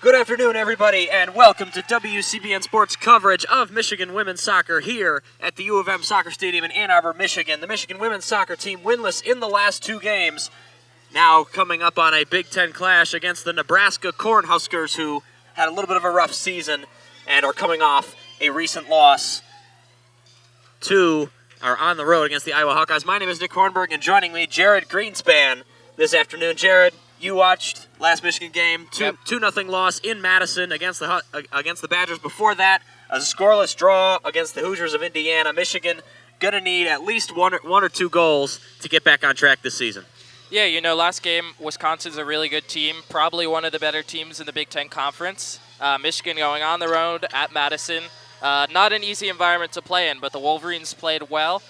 Good afternoon, everybody, and welcome to WCBN Sports coverage of Michigan women's soccer here at the U of M Soccer Stadium in Ann Arbor, Michigan. The Michigan women's soccer team winless in the last two games, now coming up on a Big Ten clash against the Nebraska Huskers, who had a little bit of a rough season and are coming off a recent loss are on the road against the Iowa Hawkeyes. My name is Nick Hornberg, and joining me, Jared Greenspan this afternoon. Jared, you watched last Michigan game, 2-0 loss in Madison against the Badgers. Before that, a scoreless draw against the Hoosiers of Indiana. Michigan going to need at least one or two goals to get back on track this season. Yeah, last game, Wisconsin's a really good team, probably one of the better teams in the Big Ten Conference. Michigan going on the road at Madison. Not an easy environment to play in, but the Wolverines played well.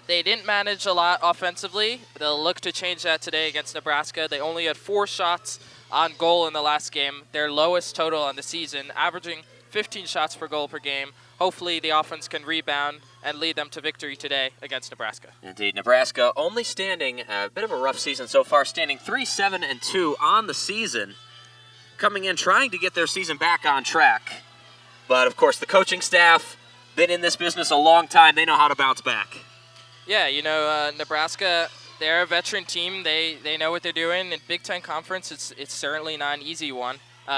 They didn't manage a lot offensively. They'll look to change that today against Nebraska. They only had 4 shots on goal in the last game, their lowest total on the season, averaging 15 shots per goal per game. Hopefully the offense can rebound and lead them to victory today against Nebraska. Indeed, Nebraska only standing a bit of a rough season so far, standing 3-7-2 on the season, coming in trying to get their season back on track. But, of course, the coaching staff, been in this business a long time. They know how to bounce back. Yeah, Nebraska, they're a veteran team. They know what they're doing. In Big Ten Conference, it's certainly not an easy one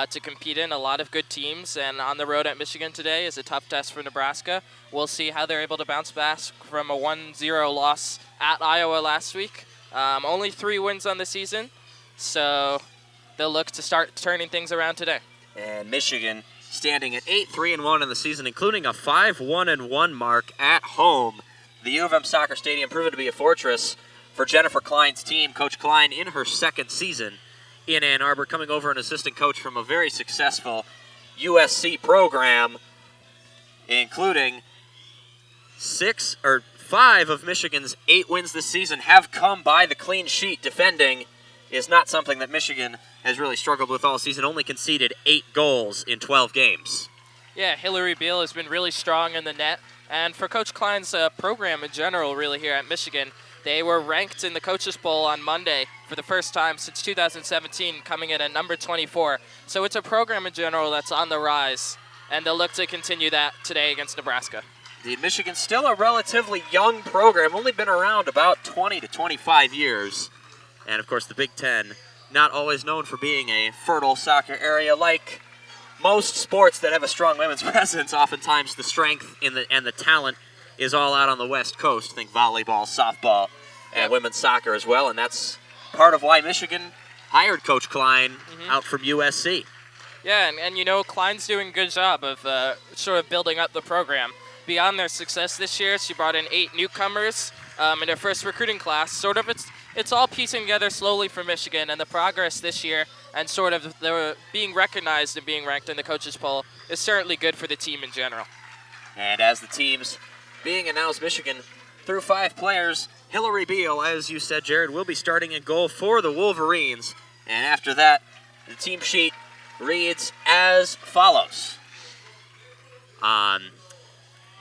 to compete in. A lot of good teams, and on the road at Michigan today is a tough test for Nebraska. We'll see how they're able to bounce back from a 1-0 loss at Iowa last week. Only 3 wins on the season, so they'll look to start turning things around today. And Michigan standing at 8-3-1 in the season, including a 5-1-1 mark at home. The U of M Soccer Stadium proven to be a fortress for Jennifer Klein's team. Coach Klein in her second season in Ann Arbor, coming over an assistant coach from a very successful USC program, including 5 of Michigan's 8 wins this season have come by the clean sheet. Defending is not something that Michigan has really struggled with all season, only conceded 8 goals in 12 games. Yeah, Hillary Beal has been really strong in the net. And for Coach Klein's program in general, really, here at Michigan, they were ranked in the Coaches Poll on Monday for the first time since 2017, coming in at number 24. So it's a program in general that's on the rise, and they'll look to continue that today against Nebraska. Indeed, Michigan's still a relatively young program, only been around about 20 to 25 years. And, of course, the Big Ten, not always known for being a fertile soccer area like most sports that have a strong women's presence. Oftentimes the strength and the talent is all out on the West Coast. Think volleyball, softball, and women's soccer as well. And that's part of why Michigan hired Coach Klein out from USC. Yeah, and Klein's doing a good job of sort of building up the program. Beyond their success this year, she brought in 8 newcomers in her first recruiting class. It's all piecing together slowly for Michigan, and the progress this year and sort of the being recognized and being ranked in the coaches poll is certainly good for the team in general. And as the teams being announced, Michigan through 5 players. Hillary Beal, as you said, Jared, will be starting in goal for the Wolverines. And after that, the team sheet reads as follows.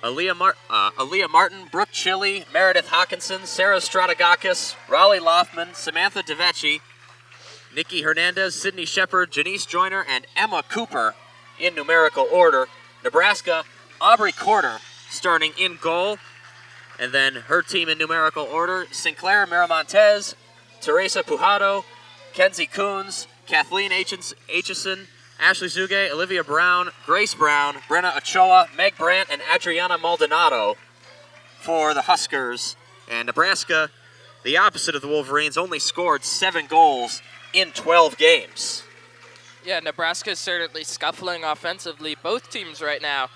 Aaliyah Martin, Brooke Chili, Meredith Hawkinson, Sarah Strategakis, Raleigh Loftman, Samantha DeVecchi, Nikki Hernandez, Sydney Shepard, Janice Joyner, and Emma Cooper in numerical order. Nebraska, Aubrey Corder starting in goal. And then her team in numerical order, Sinclair Miramontes, Teresa Pujado, Kenzie Coons, Kathleen Aitchison, Ashley Zuge, Olivia Brown, Grace Brown, Brenna Ochoa, Meg Brandt, and Adriana Maldonado for the Huskers. And Nebraska, the opposite of the Wolverines, only scored 7 goals in 12 games. Yeah, Nebraska is certainly scuffling offensively. Both teams right now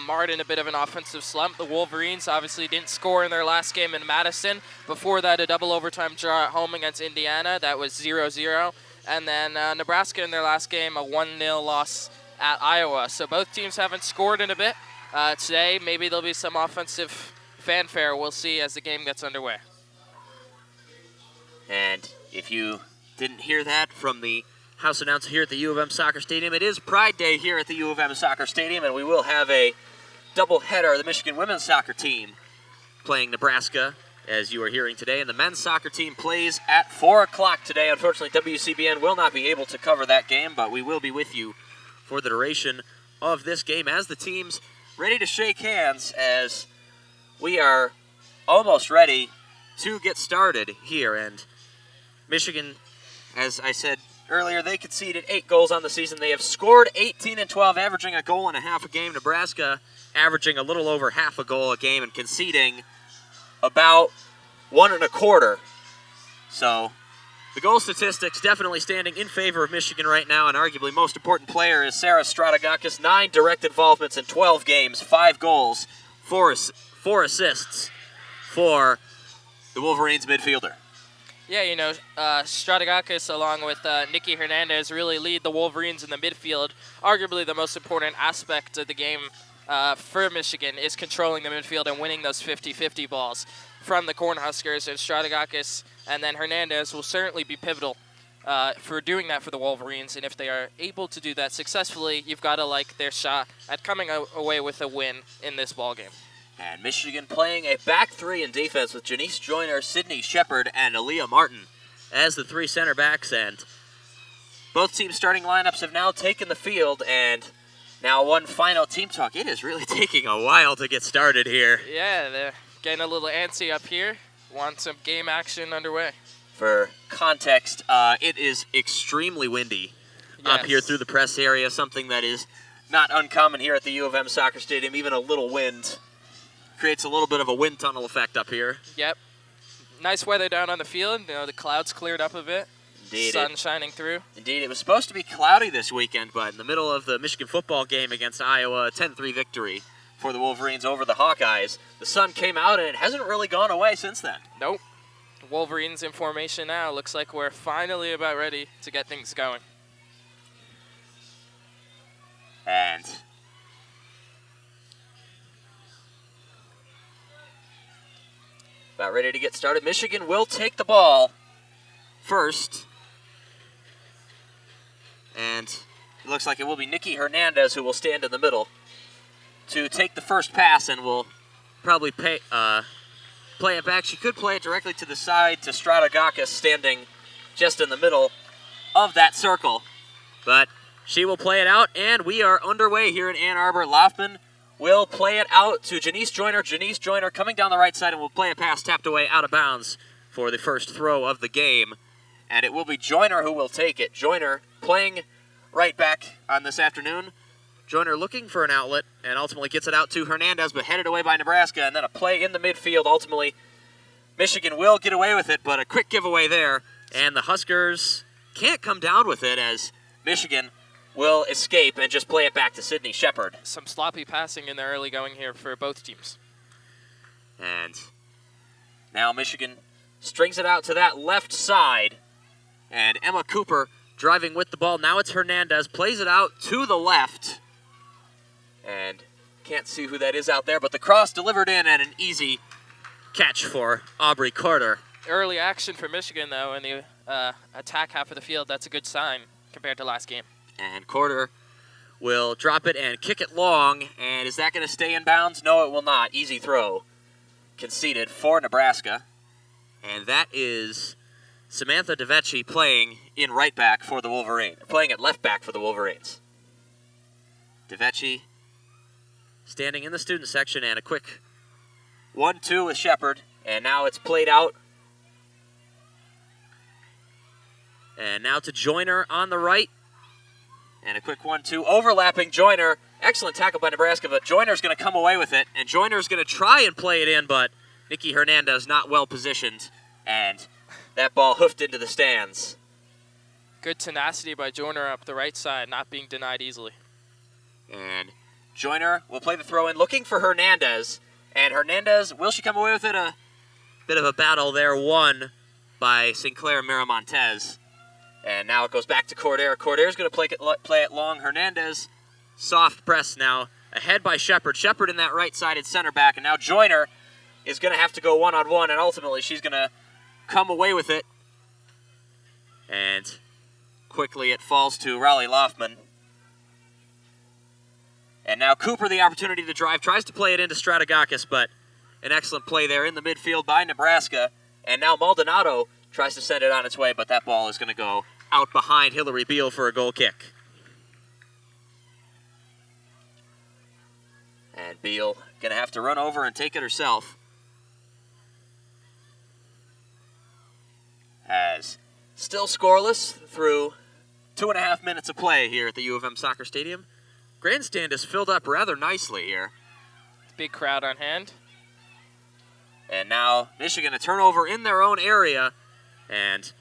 marred in a bit of an offensive slump. The Wolverines obviously didn't score in their last game in Madison. Before that, a double overtime draw at home against Indiana. That was 0-0. And then Nebraska in their last game, a 1-0 loss at Iowa. So both teams haven't scored in a bit. Today, maybe there'll be some offensive fanfare. We'll see as the game gets underway. And if you didn't hear that from the house announcer here at the U of M Soccer Stadium, it is Pride Day here at the U of M Soccer Stadium, and we will have a doubleheader. The Michigan women's soccer team playing Nebraska as you are hearing today. And the men's soccer team plays at 4 o'clock today. Unfortunately, WCBN will not be able to cover that game, but we will be with you for the duration of this game as the team's ready to shake hands, as we are almost ready to get started here. And Michigan, as I said earlier, they conceded 8 goals on the season. They have scored 18 and 12, averaging a goal and a half a game. Nebraska averaging a little over half a goal a game and conceding about 1 1/4. So the goal statistics definitely standing in favor of Michigan right now, and arguably most important player is Sarah Strategakis. 9 direct involvements in 12 games, 5 goals, 4 assists for the Wolverines midfielder. Yeah, you know, Strategakis along with Nikki Hernandez really lead the Wolverines in the midfield. Arguably the most important aspect of the game for Michigan is controlling the midfield and winning those 50-50 balls from the Cornhuskers. And Strategakis and then Hernandez will certainly be pivotal for doing that for the Wolverines. And if they are able to do that successfully, you've got to like their shot at coming away with a win in this ballgame. And Michigan playing a back 3 in defense with Janice Joyner, Sydney Shepard, and Aaliyah Martin as the 3 center backs. And both teams' starting lineups have now taken the field. And now one final team talk. It is really taking a while to get started here. Yeah, they're getting a little antsy up here. Want some game action underway. For context, it is extremely windy up here through the press area, something that is not uncommon here at the U of M Soccer Stadium. Even a little wind creates a little bit of a wind tunnel effect up here. Yep. Nice weather down on the field. You know, the clouds cleared up a bit. Indeed. Sun shining through. Indeed. It was supposed to be cloudy this weekend, but in the middle of the Michigan football game against Iowa, a 10-3 victory for the Wolverines over the Hawkeyes, the sun came out and it hasn't really gone away since then. Nope. Wolverines in formation now. Looks like we're finally about ready to get things going. And about ready to get started. Michigan will take the ball first. And it looks like it will be Nikki Hernandez who will stand in the middle to take the first pass, and will probably play it back. She could play it directly to the side to Strategakis, standing just in the middle of that circle. But she will play it out, and we are underway here in Ann Arbor. Laufman will play it out to Janice Joyner. Janice Joyner coming down the right side and will play a pass tapped away out of bounds for the first throw of the game. And it will be Joyner who will take it. Joyner playing right back on this afternoon. Joyner looking for an outlet and ultimately gets it out to Hernandez, but headed away by Nebraska. And then a play in the midfield. Ultimately, Michigan will get away with it, but a quick giveaway there. And the Huskers can't come down with it as Michigan will escape and just play it back to Sydney Shepard. Some sloppy passing in the early going here for both teams. And now Michigan strings it out to that left side. And Emma Cooper driving with the ball. Now it's Hernandez. Plays it out to the left. And can't see who that is out there, but the cross delivered in and an easy catch for Aubrey Carter. Early action for Michigan, though, in the attack half of the field. That's a good sign compared to last game. And Carter will drop it and kick it long. And is that going to stay in bounds? No, it will not. Easy throw conceded for Nebraska. And that is Samantha DeVecchi playing in right back for the Wolverines. Playing at left back for the Wolverines. DeVecchi standing in the student section, and a quick 1-2 with Shepard. And now it's played out. And now to Joyner on the right. And a quick 1-2, overlapping Joyner. Excellent tackle by Nebraska, but Joyner's going to come away with it. And Joyner's going to try and play it in, but Nikki Hernandez not well positioned. And that ball hoofed into the stands. Good tenacity by Joyner up the right side, not being denied easily. And Joyner will play the throw in, looking for Hernandez. And Hernandez, will she come away with it? A bit of a battle there, won by Sinclair Miramontes. And now it goes back to Cordair. Cordair's going to play it long. Hernandez, soft press now, ahead by Shepard. Shepard in that right-sided center back. And now Joyner is going to have to go one-on-one, and ultimately she's going to come away with it. And quickly it falls to Raleigh Laufman. And now Cooper the opportunity to drive, tries to play it into Strategakis, but an excellent play there in the midfield by Nebraska. And now Maldonado tries to send it on its way, but that ball is going to go out behind Hillary Beal for a goal kick. And Beal going to have to run over and take it herself. As still scoreless through 2.5 minutes of play here at the U of M Soccer Stadium. Grandstand is filled up rather nicely here. Big crowd on hand. And now Michigan a turnover in their own area. And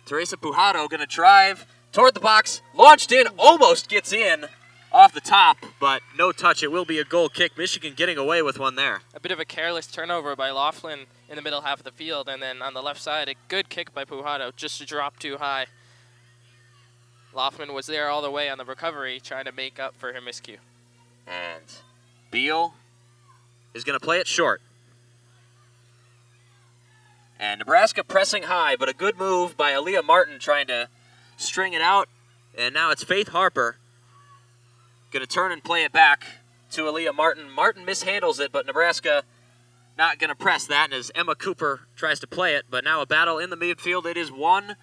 Teresa Pujado going to drive toward the box. Launched in, almost gets in off the top, but no touch. It will be a goal kick. Michigan getting away with one there. A bit of a careless turnover by Laughlin in the middle half of the field. And then on the left side, a good kick by Pujado, just to drop too high. Laughlin was there all the way on the recovery, trying to make up for her miscue. And Beal is going to play it short. And Nebraska pressing high, but a good move by Aaliyah Martin trying to string it out. And now it's Faith Harper going to turn and play it back to Aaliyah Martin. Martin mishandles it, but Nebraska not going to press that. And as Emma Cooper tries to play it, but now a battle in the midfield. It is won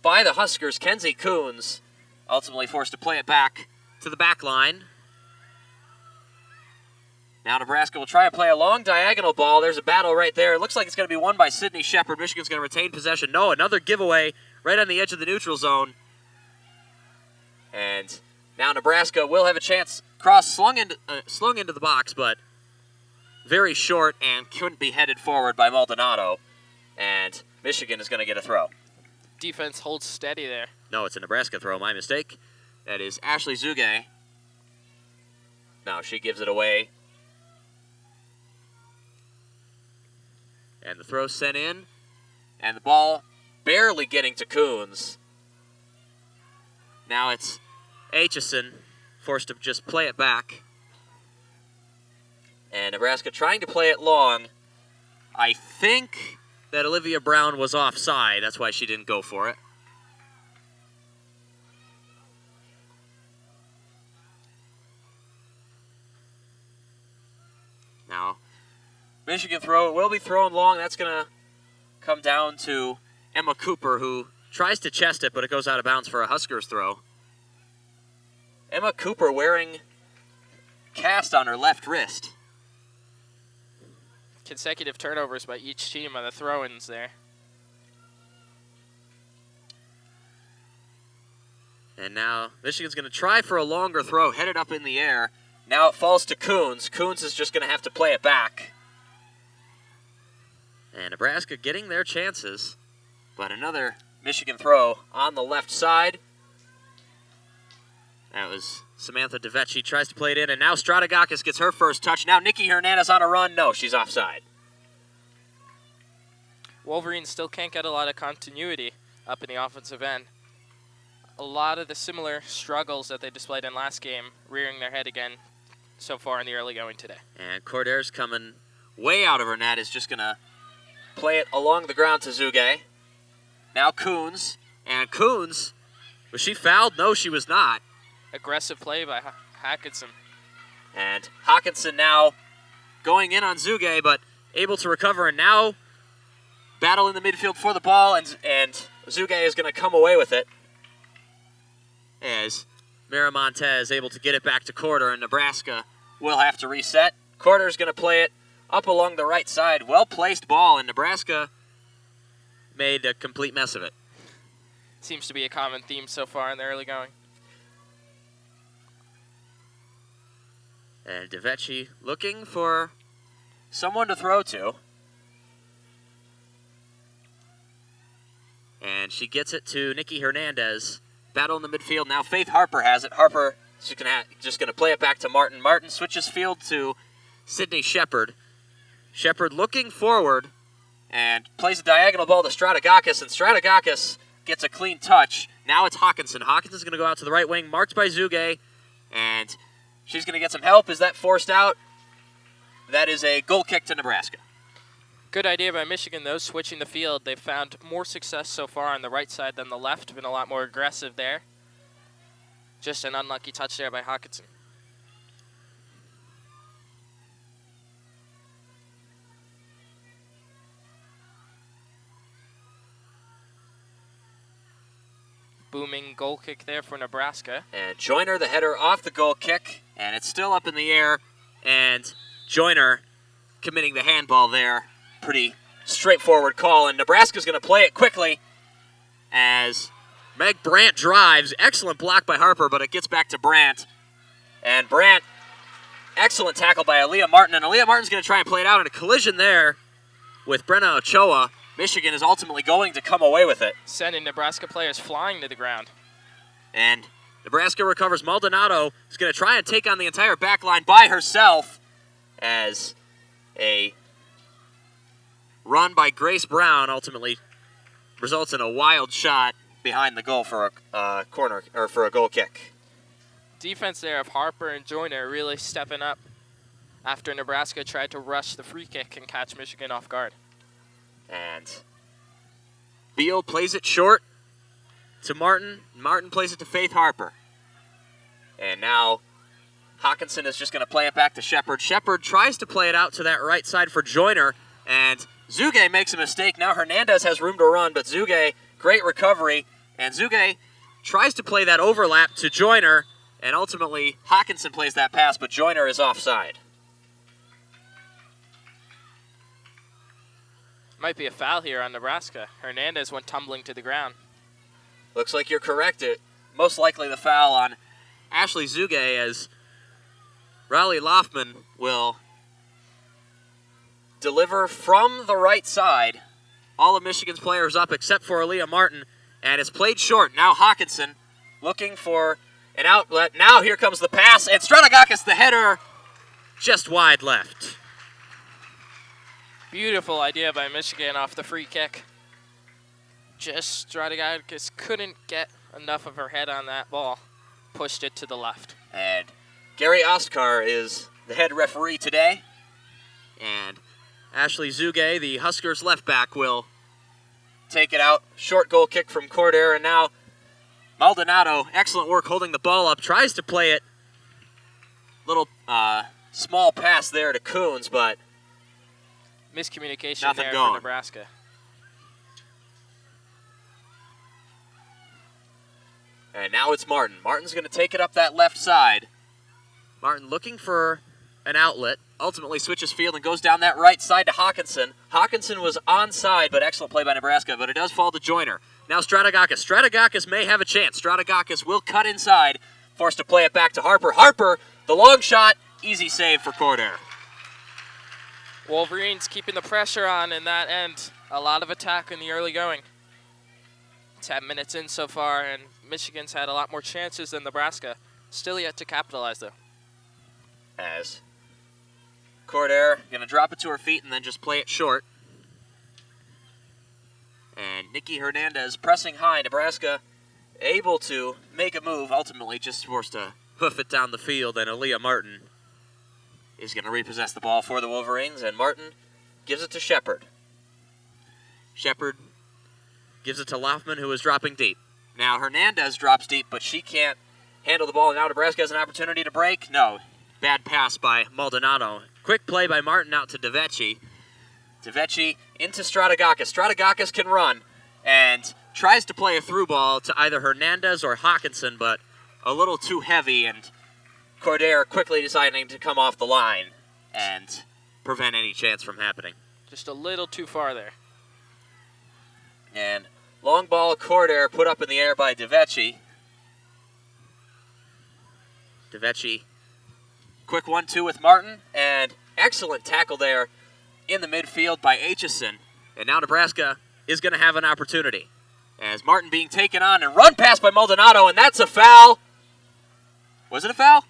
by the Huskers. Kenzie Coons ultimately forced to play it back to the back line. Now Nebraska will try and play a long diagonal ball. There's a battle right there. It looks like it's going to be won by Sydney Shepard. Michigan's going to retain possession. No, another giveaway right on the edge of the neutral zone. And now Nebraska will have a chance. Cross slung into the box, but very short and couldn't be headed forward by Maldonado. And Michigan is going to get a throw. Defense holds steady there. No, it's a Nebraska throw. My mistake. That is Ashley Zuge. Now she gives it away. And the throw sent in. And the ball barely getting to Coons. Now it's Aitchison forced to just play it back. And Nebraska trying to play it long. I think that Olivia Brown was offside. That's why she didn't go for it. Now, Michigan throw will be thrown long. That's going to come down to Emma Cooper, who tries to chest it, but it goes out of bounds for a Huskers throw. Emma Cooper wearing cast on her left wrist. Consecutive turnovers by each team on the throw-ins there. And now Michigan's going to try for a longer throw, headed up in the air. Now it falls to Coons. Coons is just going to have to play it back. And Nebraska getting their chances. But another Michigan throw on the left side. That was Samantha DeVecchi tries to play it in, and now Stratagakis gets her first touch. Now Nikki Hernandez on a run. No, she's offside. Wolverines still can't get a lot of continuity up in the offensive end. A lot of the similar struggles that they displayed in last game rearing their head again so far in the early going today. And Cordaire's coming way out of her net, is just going to play it along the ground to Zuge. Now Coons, and Coons, was she fouled? No, she was not. Aggressive play by Hackinson. And Hawkinson now going in on Zuge, but able to recover, and now battle in the midfield for the ball, and Zuge is going to come away with it as Miramonte is able to get it back to Corder, and Nebraska will have to reset. Corder's going to play it up along the right side. Well-placed ball, and Nebraska made a complete mess of it. Seems to be a common theme so far in the early going. And DeVecchi looking for someone to throw to. And she gets it to Nikki Hernandez. Battle in the midfield. Now Faith Harper has it. Harper is just going to play it back to Martin. Martin switches field to Sydney Shepard. Shepard looking forward and plays a diagonal ball to Stratagakis, and Stratagakis gets a clean touch. Now it's Hawkinson. Hawkinson's going to go out to the right wing, marked by Zuge, and she's going to get some help. Is that forced out? That is a goal kick to Nebraska. Good idea by Michigan, though, switching the field. They've found more success so far on the right side than the left. Been a lot more aggressive there. Just an unlucky touch there by Hawkinson. booming goal kick there for Nebraska. And Joyner, the header off the goal kick, and it's still up in the air, and Joyner committing the handball there. Pretty straightforward call, and Nebraska's going to play it quickly as Meg Brandt drives. Excellent block by Harper, but it gets back to Brandt. And Brandt, excellent tackle by Aaliyah Martin, and Aaliyah Martin's going to try and play it out in a collision there with Brenna Ochoa. Michigan is ultimately going to come away with it. Sending Nebraska players flying to the ground. And Nebraska recovers. Maldonado is going to try and take on the entire back line by herself as a run by Grace Brown ultimately results in a wild shot behind the goal for a corner or for a goal kick. Defense there of Harper and Joyner really stepping up after Nebraska tried to rush the free kick and catch Michigan off guard. And Beal plays it short to Martin. Martin plays it to Faith Harper. And now Hawkinson is just going to play it back to Shepard. Shepard tries to play it out to that right side for Joyner, and Zuge makes a mistake. Now Hernandez has room to run, but Zuge, great recovery, and Zuge tries to play that overlap to Joyner, and ultimately Hawkinson plays that pass, but Joyner is offside. Might be a foul here on Nebraska. Hernandez went tumbling to the ground. Looks like you're correct. It most likely the foul on Ashley Zuge as Riley Loftman will deliver from the right side. All of Michigan's players up except for Aaliyah Martin, and it's played short. Now Hawkinson looking for an outlet. Now here comes the pass, and Stratigakis, the header, just wide left. Beautiful idea by Michigan off the free kick. Just Stratigakis couldn't get enough of her head on that ball. Pushed it to the left. And Gary Oscar is the head referee today. And Ashley Zuge, the Huskers left back, will take it out. Short goal kick from Cordair, and now Maldonado, excellent work holding the ball up, tries to play it. Little small pass there to Coons, but miscommunication nothing there going for Nebraska. And now it's Martin. Martin's going to take it up that left side. Martin looking for an outlet, ultimately switches field and goes down that right side to Hawkinson. Hawkinson was onside, but excellent play by Nebraska, but it does fall to Joyner. Now Stratigakis. Stratigakis may have a chance. Stratigakis will cut inside, forced to play it back to Harper. Harper, the long shot, easy save for Cordair. Wolverines keeping the pressure on in that end. A lot of attack in the early going. 10 minutes in so far, and Michigan's had a lot more chances than Nebraska. Still yet to capitalize, though. As Cordair going to drop it to her feet and then just play it short. And Nikki Hernandez pressing high. Nebraska able to make a move, ultimately just forced to hoof it down the field, and Aaliyah Martin is going to repossess the ball for the Wolverines, and Martin gives it to Shepard. Shepard gives it to Loftman, who is dropping deep. Now Hernandez drops deep, but she can't handle the ball, and now Nebraska has an opportunity to break. No, bad pass by Maldonado. Quick play by Martin out to DeVecchi. DeVecchi into Stratigakis. Stratigakis can run and tries to play a through ball to either Hernandez or Hawkinson, but a little too heavy, and Cordair quickly deciding to come off the line and prevent any chance from happening. Just a little too far there. And long ball, Cordair put up in the air by DeVecchi. DeVecchi, quick 1-2 with Martin, and excellent tackle there in the midfield by Aitchison. And now Nebraska is going to have an opportunity as Martin being taken on and run past by Maldonado, and that's a foul. Was it a foul?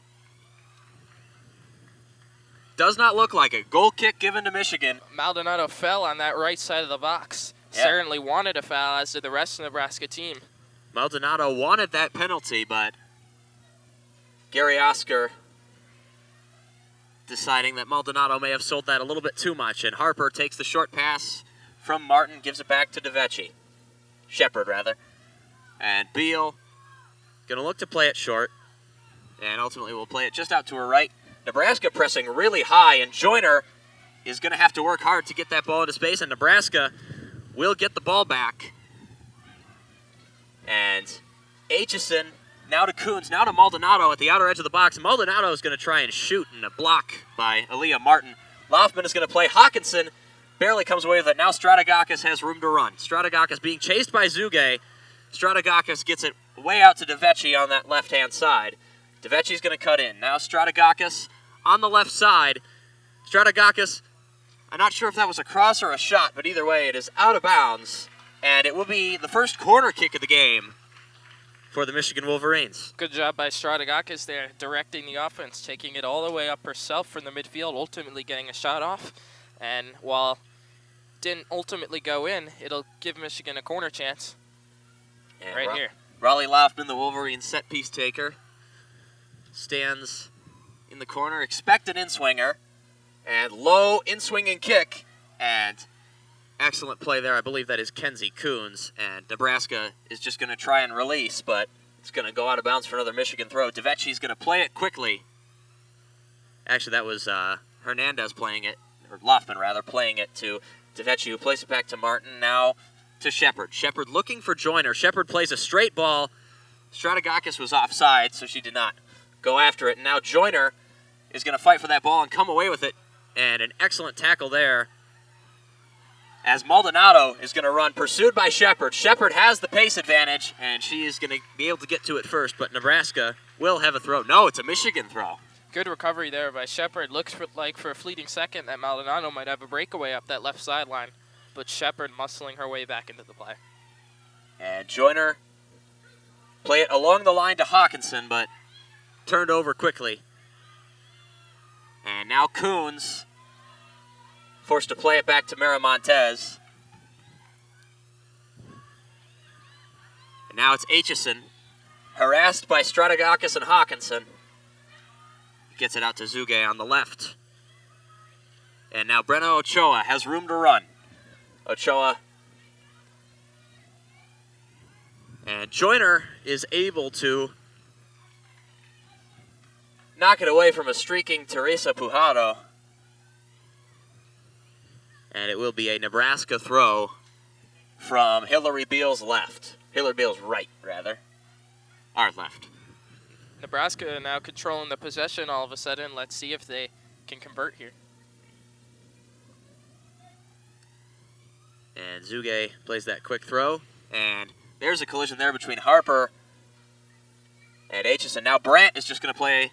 Does not look like it. Goal kick given to Michigan. Maldonado fell on that right side of the box. Yeah. Certainly wanted a foul, as did the rest of the Nebraska team. Maldonado wanted that penalty, but Gary Oscar deciding that Maldonado may have sold that a little bit too much, and Harper takes the short pass from Martin, gives it back to DeVecchi. Shepard, rather. And Beal going to look to play it short, and ultimately will play it just out to her right. Nebraska pressing really high, and Joyner is going to have to work hard to get that ball into space, and Nebraska will get the ball back. And Aitchison, now to Coons, now to Maldonado at the outer edge of the box. Maldonado is going to try and shoot, and a block by Aaliyah Martin. Loftman is going to play. Hawkinson barely comes away with it. Now Strategakis has room to run. Strategakis being chased by Zuge. Strategakis gets it way out to DeVecchi on that left-hand side. DeVecchi's going to cut in. Now Strategakis on the left side. Strategakis, I'm not sure if that was a cross or a shot, but either way, it is out of bounds. And it will be the first corner kick of the game for the Michigan Wolverines. Good job by Strategakis there, directing the offense, taking it all the way up herself from the midfield, ultimately getting a shot off. And while didn't ultimately go in, it'll give Michigan a corner chance And here. Raleigh Loftman, the Wolverines set-piece taker, stands in the corner, expect an in-swinger, and low in-swinging kick, and excellent play there. I believe that is Kenzie Coons, and Nebraska is just going to try and release, but it's going to go out of bounds for another Michigan throw. DeVecchi's going to play it quickly. Actually, that was Hernandez playing it, or Loftman rather, playing it to DeVecchi, who plays it back to Martin, now to Shepard. Shepard looking for Joyner. Shepard plays a straight ball. Strategakis was offside, so she did not go after it. And now Joyner is going to fight for that ball and come away with it, and an excellent tackle there as Maldonado is going to run, pursued by Shepard. Shepard has the pace advantage, and she is going to be able to get to it first, but Nebraska will have a throw. No, it's a Michigan throw. Good recovery there by Shepard. Looks like for a fleeting second that Maldonado might have a breakaway up that left sideline, but Shepard muscling her way back into the play. And Joyner play it along the line to Hawkinson, but turned over quickly. And now Coons forced to play it back to Mara Montez. And now it's Aitchison, harassed by Strategakis and Hawkinson. Gets it out to Zuge on the left. And now Brenna Ochoa has room to run. Ochoa. And Joyner is able to knock it away from a streaking Teresa Pujado. And it will be a Nebraska throw from Hillary Beal's left. Hillary Beal's right, rather. Our left. Nebraska now controlling the possession all of a sudden. Let's see if they can convert here. And Zuge plays that quick throw. And there's a collision there between Harper and Aitchison. Now Brandt is just going to play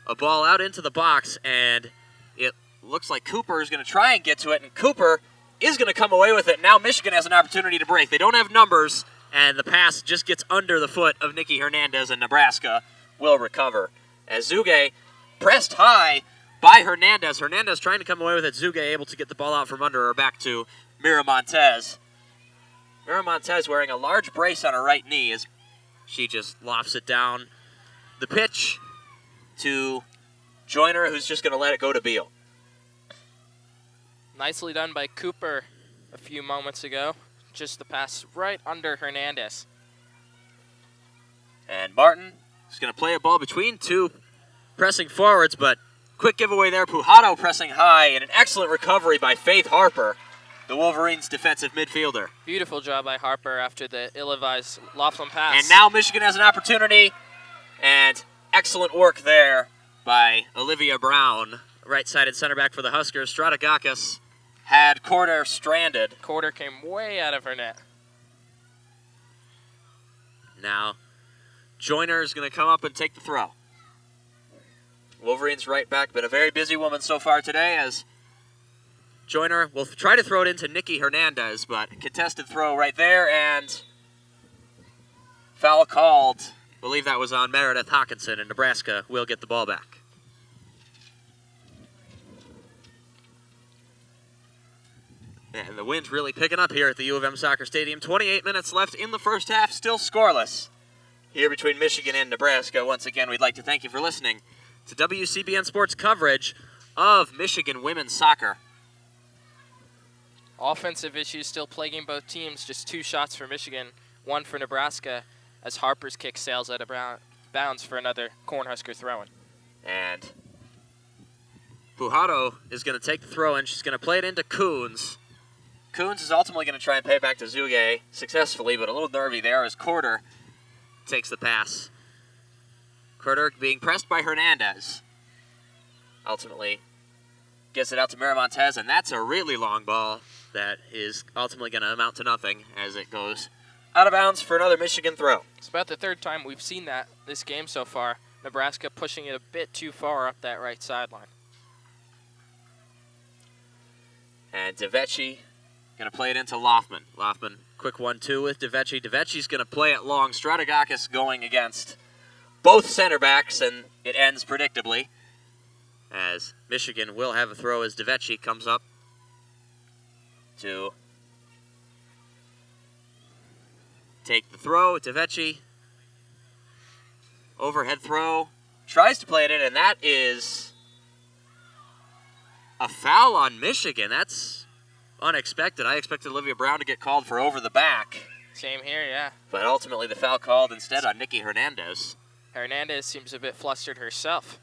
a ball out into the box, and it looks like Cooper is going to try and get to it, and Cooper is going to come away with it. Now Michigan has an opportunity to break. They don't have numbers, and the pass just gets under the foot of Nikki Hernandez, and Nebraska will recover. As Zuge pressed high by Hernandez. Hernandez trying to come away with it. Zuge able to get the ball out from under her, back to Mira Montez. Mira Montez wearing a large brace on her right knee as she just lofts it down the pitch to Joyner, who's just going to let it go to Beal. Nicely done by Cooper a few moments ago. Just the pass right under Hernandez. And Martin is going to play a ball between two pressing forwards, but quick giveaway there. Pujado pressing high, and an excellent recovery by Faith Harper, the Wolverines' defensive midfielder. Beautiful job by Harper after the ill-advised Laughlin pass. And now Michigan has an opportunity, and excellent work there by Olivia Brown, right-sided center back for the Huskers. Strategakis had Corder stranded. Corder came way out of her net. Now Joyner is going to come up and take the throw. Wolverines right back, been a very busy woman so far today, as Joyner will try to throw it into Nikki Hernandez, but contested throw right there, and foul called. I believe that was on Meredith Hawkinson, and Nebraska will get the ball back. And the wind's really picking up here at the U of M Soccer Stadium. 28 minutes left in the first half, still scoreless here between Michigan and Nebraska. Once again, we'd like to thank you for listening to WCBN Sports coverage of Michigan women's soccer. Offensive issues still plaguing both teams. Just 2 shots for Michigan, 1 for Nebraska, as Harper's kick sails out of bounds for another Cornhusker throw-in. And Pujado is going to take the throw-in. She's going to play it into Coons. Coons is ultimately going to try and pay it back to Zuge successfully, but a little nervy there as Corder takes the pass. Carter being pressed by Hernandez. Ultimately gets it out to Miramontez, and that's a really long ball that is ultimately going to amount to nothing as it goes out of bounds for another Michigan throw. It's about the third time we've seen that this game so far. Nebraska pushing it a bit too far up that right sideline. And DeVecchi going to play it into Loftman. Loftman, quick 1-2 with DeVecchi. DeVecchi's going to play it long. Strategakis going against both center backs, and it ends predictably as Michigan will have a throw as DeVecchi comes up to take the throw. DeVecchi, overhead throw, tries to play it in, and that is a foul on Michigan. That's unexpected. I expected Olivia Brown to get called for over the back. Same here, yeah. But ultimately the foul called instead on Nikki Hernandez. Hernandez seems a bit flustered herself.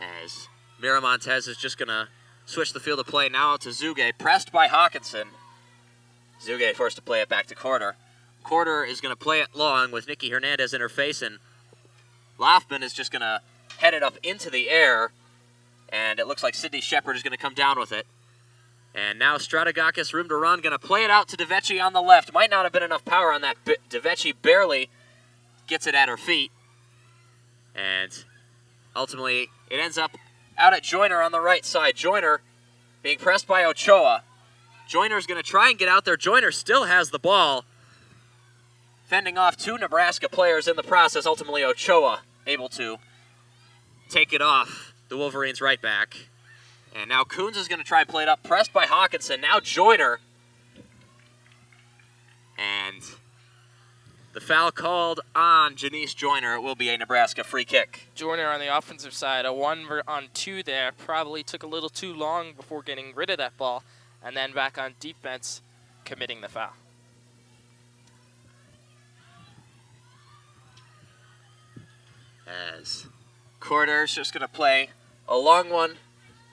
As Miramontez is just going to switch the field of play now to Zuge, pressed by Hawkinson. Zuge forced to play it back to Corder. Corder is going to play it long with Nikki Hernandez in her face, and Loftman is just going to head it up into the air, and it looks like Sydney Shepard is going to come down with it. And now Strategakis, room to run, going to play it out to DeVecchi on the left. Might not have been enough power on that. DeVecchi barely gets it at her feet. And ultimately, it ends up out at Joyner on the right side. Joyner being pressed by Ochoa. Joyner's going to try and get out there. Joyner still has the ball, fending off two Nebraska players in the process. Ultimately, Ochoa able to take it off the Wolverines right back. And now Coons is going to try and play it up, pressed by Hawkinson. Now Joyner. And the foul called on Janice Joyner. It will be a Nebraska free kick. Joyner on the offensive side, a 1-on-2 there. Probably took a little too long before getting rid of that ball. And then back on defense, committing the foul. As Corder's just going to play a long one,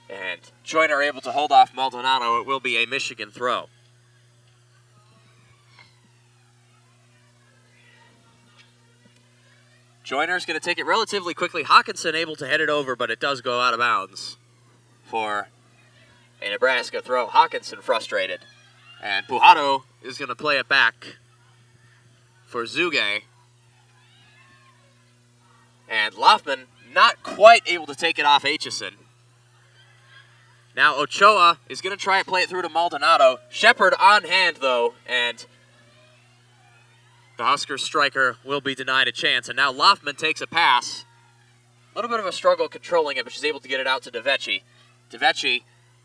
and Joyner able to hold off Maldonado. It will be a Michigan throw. Joyner's going to take it relatively quickly. Hawkinson able to head it over, but it does go out of bounds for a Nebraska throw. Hawkinson frustrated. And Pujato is going to play it back for Zuge. And Loftman not quite able to take it off Aitchison. Now Ochoa is going to try and play it through to Maldonado. Shepard on hand, though, and the Huskers striker will be denied a chance. And now Loftman takes a pass. A little bit of a struggle controlling it, but she's able to get it out to DeVecchi. DeVecchi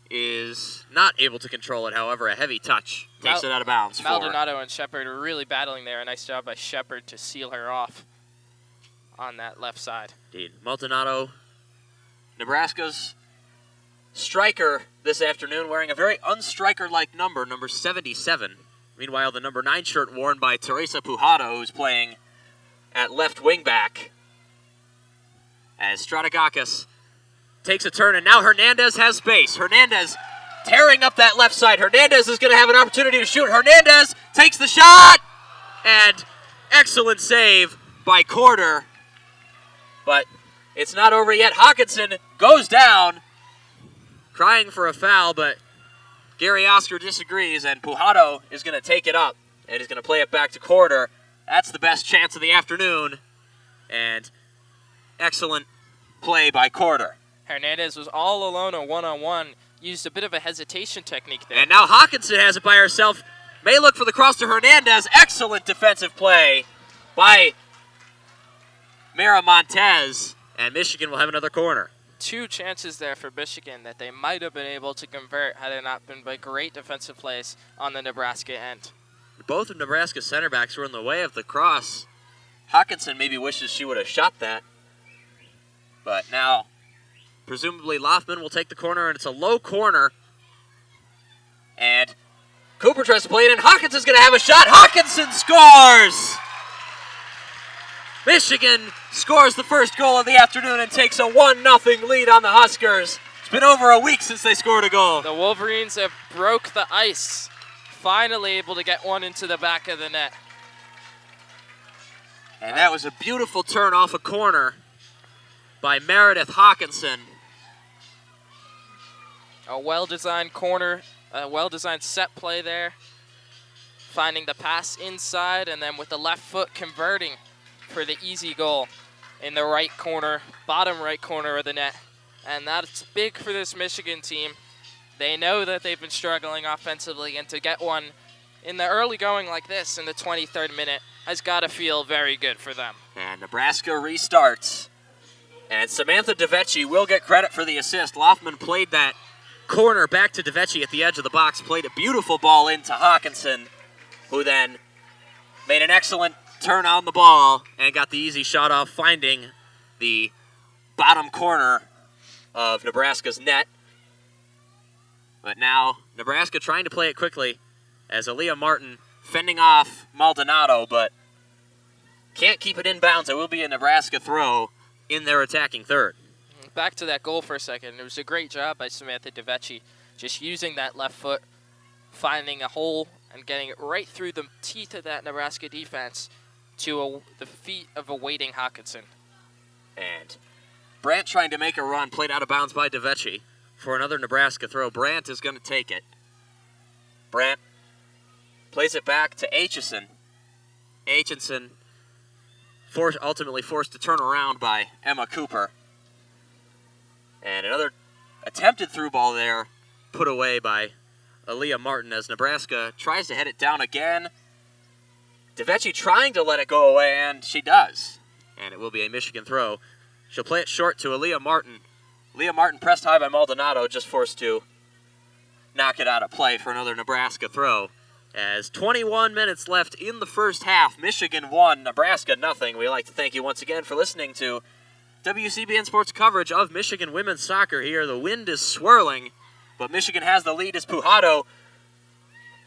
is not able to control it, however. A heavy touch takes it out of bounds. Maldonado and Shepard are really battling there. A nice job by Shepard to seal her off on that left side. Indeed. Maldonado, Nebraska's striker this afternoon, wearing a very unstriker-like number, number 77. Meanwhile, the number 9 shirt worn by Teresa Pujato, who's playing at left wing back. As Strategakis takes a turn, and now Hernandez has space. Hernandez tearing up that left side. Hernandez is going to have an opportunity to shoot. Hernandez takes the shot, and excellent save by Corder. But it's not over yet. Hawkinson goes down, crying for a foul, but Gary Oscar disagrees, and Pujato is going to take it up, and he's going to play it back to Corder. That's the best chance of the afternoon, and excellent play by Corder. Hernandez was all alone a 1-on-1, used a bit of a hesitation technique there. And now Hawkinson has it by herself. May look for the cross to Hernandez. Excellent defensive play by Miramontez, and Michigan will have another corner. 2 chances there for Michigan that they might have been able to convert had it not been by great defensive plays on the Nebraska end. Both of Nebraska's center backs were in the way of the cross. Hawkinson maybe wishes she would have shot that. But now, presumably Loftman will take the corner, and it's a low corner. And Cooper tries to play it in. Hawkinson's going to have a shot. Hawkinson scores! Michigan scores the first goal of the afternoon and takes a 1-0 lead on the Huskers. It's been over a week since they scored a goal. The Wolverines have broke the ice. finally able to get one into the back of the net. And that was a beautiful turn off a corner by Meredith Hawkinson. A well-designed corner, a well-designed set play there. Finding the pass inside and then with the left foot converting for the easy goal in the right corner, bottom right corner of the net. And that's big for this Michigan team. They know that they've been struggling offensively, and to get one in the early going like this in the 23rd minute has got to feel very good for them. And Nebraska restarts. And Samantha DeVecchi will get credit for the assist. Loftman played that corner back to DeVecchi at the edge of the box, played a beautiful ball into Hawkinson, who then made an excellent turn on the ball and got the easy shot off, finding the bottom corner of Nebraska's net. But now Nebraska trying to play it quickly as Aaliyah Martin fending off Maldonado, but can't keep it in bounds. It will be a Nebraska throw in their attacking third. Back to that goal for a second. It was a great job by Samantha DeVecchi, just using that left foot, finding a hole and getting it right through the teeth of that Nebraska defense to the feet of a waiting Hawkinson. And Brandt trying to make a run, played out of bounds by DeVecchi for another Nebraska throw. Brandt is going to take it. Brandt plays it back to Aitchison. Aitchison ultimately forced to turn around by Emma Cooper. And another attempted through ball there, put away by Aaliyah Martin as Nebraska tries to head it down again. DeVecchi trying to let it go away, and she does. And it will be a Michigan throw. She'll play it short to Aaliyah Martin. Aaliyah Martin pressed high by Maldonado, just forced to knock it out of play for another Nebraska throw. As 21 minutes left in the first half, Michigan 1, Nebraska nothing. We'd like to thank you once again for listening to WCBN Sports coverage of Michigan women's soccer here. The wind is swirling, but Michigan has the lead as Pujado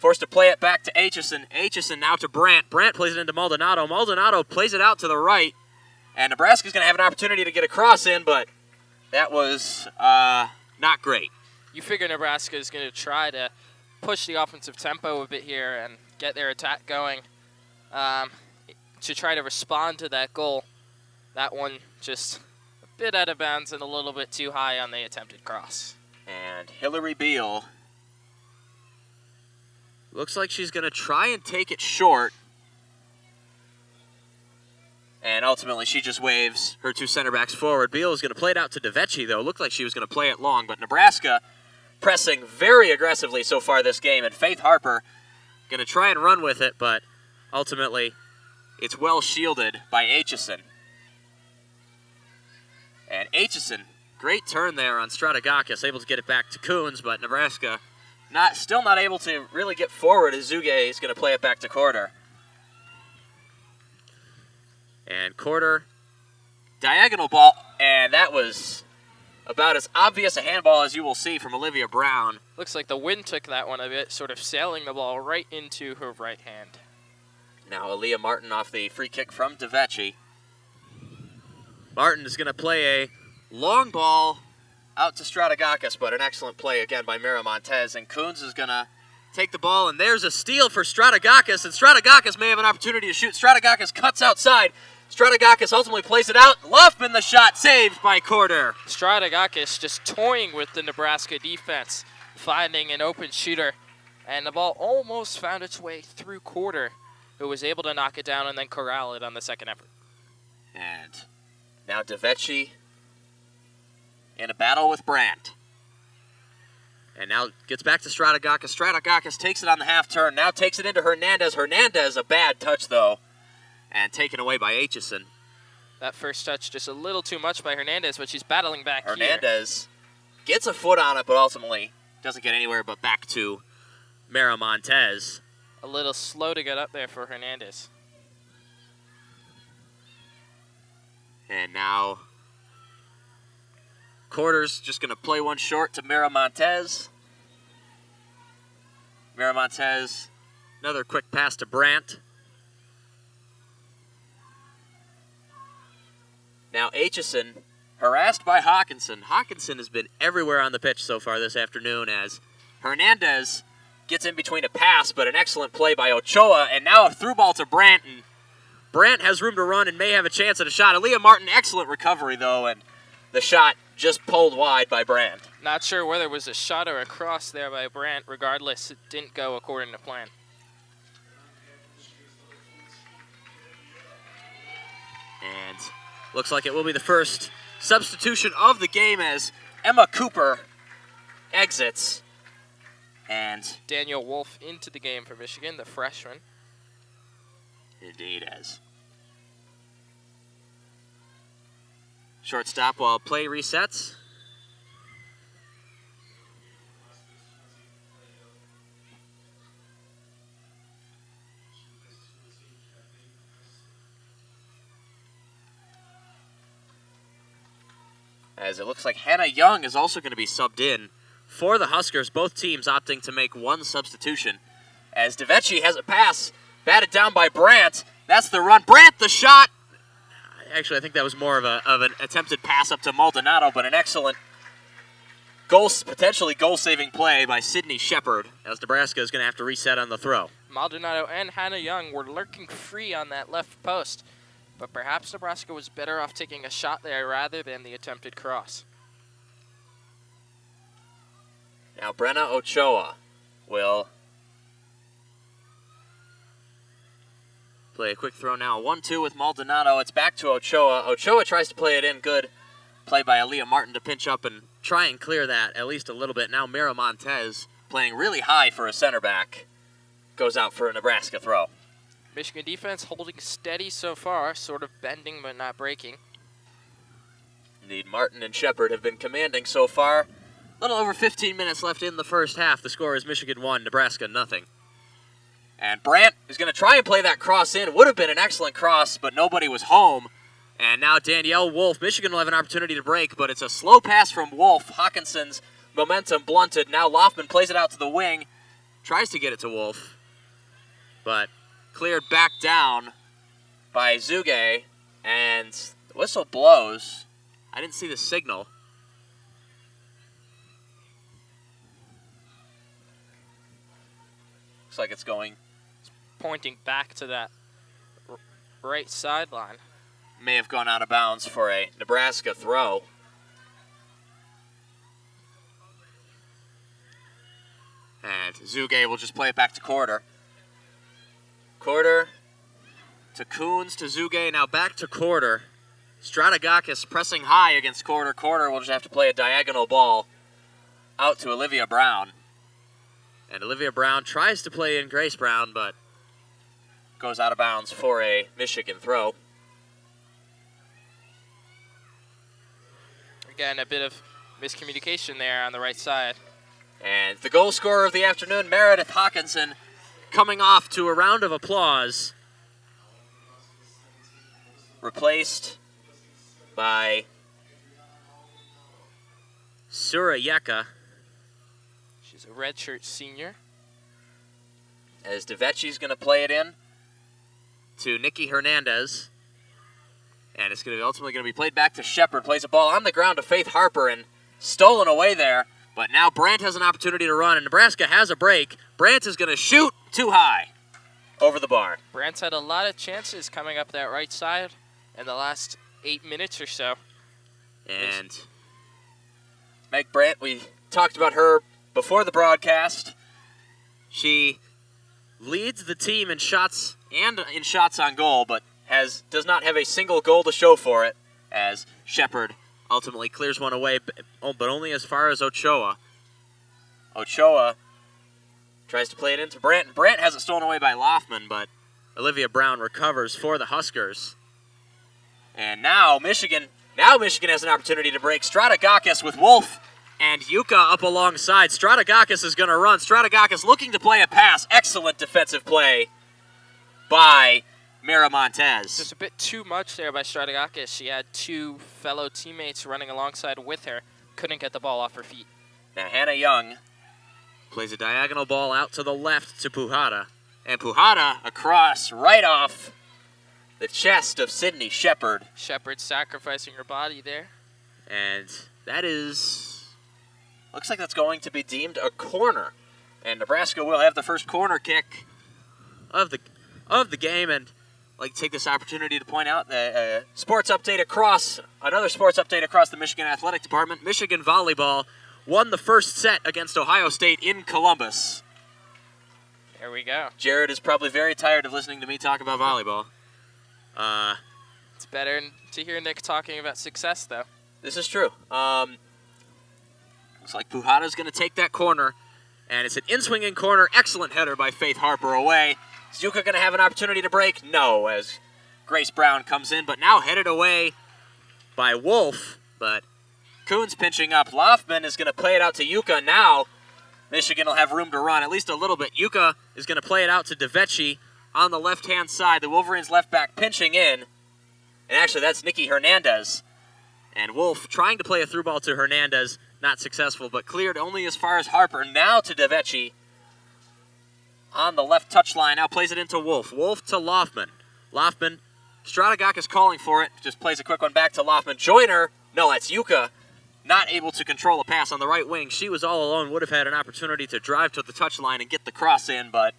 forced to play it back to Aitchison. Aitchison now to Brandt. Brandt plays it into Maldonado. Maldonado plays it out to the right, and Nebraska's going to have an opportunity to get a cross in, but that was not great. You figure Nebraska is going to try to push the offensive tempo a bit here and get their attack going to try to respond to that goal. That one just a bit out of bounds and a little bit too high on the attempted cross. And Hillary Beal looks like she's going to try and take it short. And ultimately she just waves her two center backs forward. Beal is going to play it out to DeVecchi, though. It looked like she was going to play it long, but Nebraska pressing very aggressively so far this game, and Faith Harper going to try and run with it, but ultimately it's well shielded by Aitchison. And Aitchison, great turn there on Stratigakis, able to get it back to Coons, but Nebraska still not able to really get forward as Zuge is going to play it back to Corder. And Corder, diagonal ball, and that was about as obvious a handball as you will see from Olivia Brown. Looks like the wind took that one a bit, sort of sailing the ball right into her right hand. Now Aaliyah Martin off the free kick from DeVecchi. Martin is going to play a long ball out to Stratigakis, but an excellent play again by Mira Montez. And Coons is going to take the ball, and there's a steal for Stratigakis, and Stratigakis may have an opportunity to shoot. Stratigakis cuts outside. Stratigakis ultimately plays it out. Luffman the shot, saved by Corder. Stratigakis just toying with the Nebraska defense, finding an open shooter, and the ball almost found its way through Corder, who was able to knock it down and then corral it on the second effort. And now DeVecchi in a battle with Brandt. And now gets back to Stratigakis. Stratigakis takes it on the half turn, now takes it into Hernandez. Hernandez, a bad touch though, and taken away by Aitchison. That first touch just a little too much by Hernandez, but she's battling back here. Hernandez gets a foot on it, but ultimately doesn't get anywhere but back to Mira Montez. A little slow to get up there for Hernandez. And now Corder's just going to play one short to Mira Montez. Mira Montez, another quick pass to Brandt. Now Aitchison, harassed by Hawkinson. Hawkinson has been everywhere on the pitch so far this afternoon as Hernandez gets in between a pass, but an excellent play by Ochoa, and now a through ball to Brandt, and Brandt has room to run and may have a chance at a shot. Aaliyah Martin, excellent recovery, though, and the shot just pulled wide by Brandt. Not sure whether it was a shot or a cross there by Brandt. Regardless, it didn't go according to plan. And looks like it will be the first substitution of the game as Emma Cooper exits. And Daniel Wolf into the game for Michigan, the freshman. Indeed, as short stop while play resets. As it looks like Hannah Young is also going to be subbed in for the Huskers, both teams opting to make one substitution. As DeVecchi has a pass, batted down by Brandt. That's the run. Brandt, the shot. Actually, I think that was more of an attempted pass up to Maldonado, but an excellent potentially goal-saving play by Sydney Shepard, as Nebraska is going to have to reset on the throw. Maldonado and Hannah Young were lurking free on that left post, but perhaps Nebraska was better off taking a shot there rather than the attempted cross. Now Brenna Ochoa will play a quick throw now. 1-2 with Maldonado. It's back to Ochoa. Ochoa tries to play it in. Good play by Aaliyah Martin to pinch up and try and clear that at least a little bit. Now Mira Montez, playing really high for a center back, goes out for a Nebraska throw. Michigan defense holding steady so far, sort of bending but not breaking. Indeed, Martin and Shepard have been commanding so far. A little over 15 minutes left in the first half. The score is Michigan 1, Nebraska 0. And Brandt is going to try and play that cross in. Would have been an excellent cross, but nobody was home. And now Danielle Wolf. Michigan will have an opportunity to break, but it's a slow pass from Wolf. Hawkinson's momentum blunted. Now Loftman plays it out to the wing. Tries to get it to Wolf, but cleared back down by Zuge. And the whistle blows. I didn't see the signal. Looks like it's going. It's pointing back to that right sideline. May have gone out of bounds for a Nebraska throw. And Zuge will just play it back to Quarter. Quarter to Coons to Zuge. Now back to Quarter. Stratagakis pressing high against Quarter. Quarter will just have to play a diagonal ball out to Olivia Brown. And Olivia Brown tries to play in Grace Brown, but goes out of bounds for a Michigan throw. Again, a bit of miscommunication there on the right side. And the goal scorer of the afternoon, Meredith Hawkinson, coming off to a round of applause. Replaced by Surayeka. She's a redshirt senior. As DeVecchi's going to play it in to Nikki Hernandez. And it's going to be ultimately going to be played back to Shepard. Plays a ball on the ground to Faith Harper and stolen away there. But now Brandt has an opportunity to run, and Nebraska has a break. Brandt is going to shoot too high over the bar. Brandt's had a lot of chances coming up that right side in the last 8 minutes or so. And Meg Brandt, we talked about her before the broadcast. She leads the team in shots and in shots on goal, but does not have a single goal to show for it, as Shepard ultimately clears one away, but only as far as Ochoa. Ochoa tries to play it into Brandt, and Brandt has it stolen away by Loftman, but Olivia Brown recovers for the Huskers. And now Michigan has an opportunity to break. Stratagakis with Wolf and Yuka up alongside. Stratagakis is going to run. Stratagakis looking to play a pass. Excellent defensive play by Mira Montez. Just a bit too much there by Stratagakis. She had two fellow teammates running alongside with her. Couldn't get the ball off her feet. Now Hannah Young plays a diagonal ball out to the left to Puhata. And Puhata across right off the chest of Sydney Shepard. Shepard sacrificing her body there. And that looks like that's going to be deemed a corner. And Nebraska will have the first corner kick of the game. And I'd like to take this opportunity to point out that another sports update across the Michigan Athletic Department. Michigan volleyball won the first set against Ohio State in Columbus. There we go. Jared is probably very tired of listening to me talk about volleyball. It's better to hear Nick talking about success, though. This is true. Looks like Puhata's going to take that corner, and it's an in-swinging corner. Excellent header by Faith Harper away. Is Yuka going to have an opportunity to break? No, as Grace Brown comes in, but now headed away by Wolf. But Kuhn's pinching up. Loftman is going to play it out to Yuka. Now Michigan will have room to run, at least a little bit. Yuka is going to play it out to DeVecchi on the left-hand side. The Wolverines left back pinching in. And actually, that's Nikki Hernandez. And Wolf trying to play a through ball to Hernandez. Not successful, but cleared only as far as Harper. Now to DeVecchi on the left touchline. Now plays it into Wolf. Wolf to Loftman. Loftman, Stratagakis calling for it. Just plays a quick one back to Loftman. Joyner, no, that's Yuka, not able to control a pass on the right wing. She was all alone, would have had an opportunity to drive to the touchline and get the cross in, but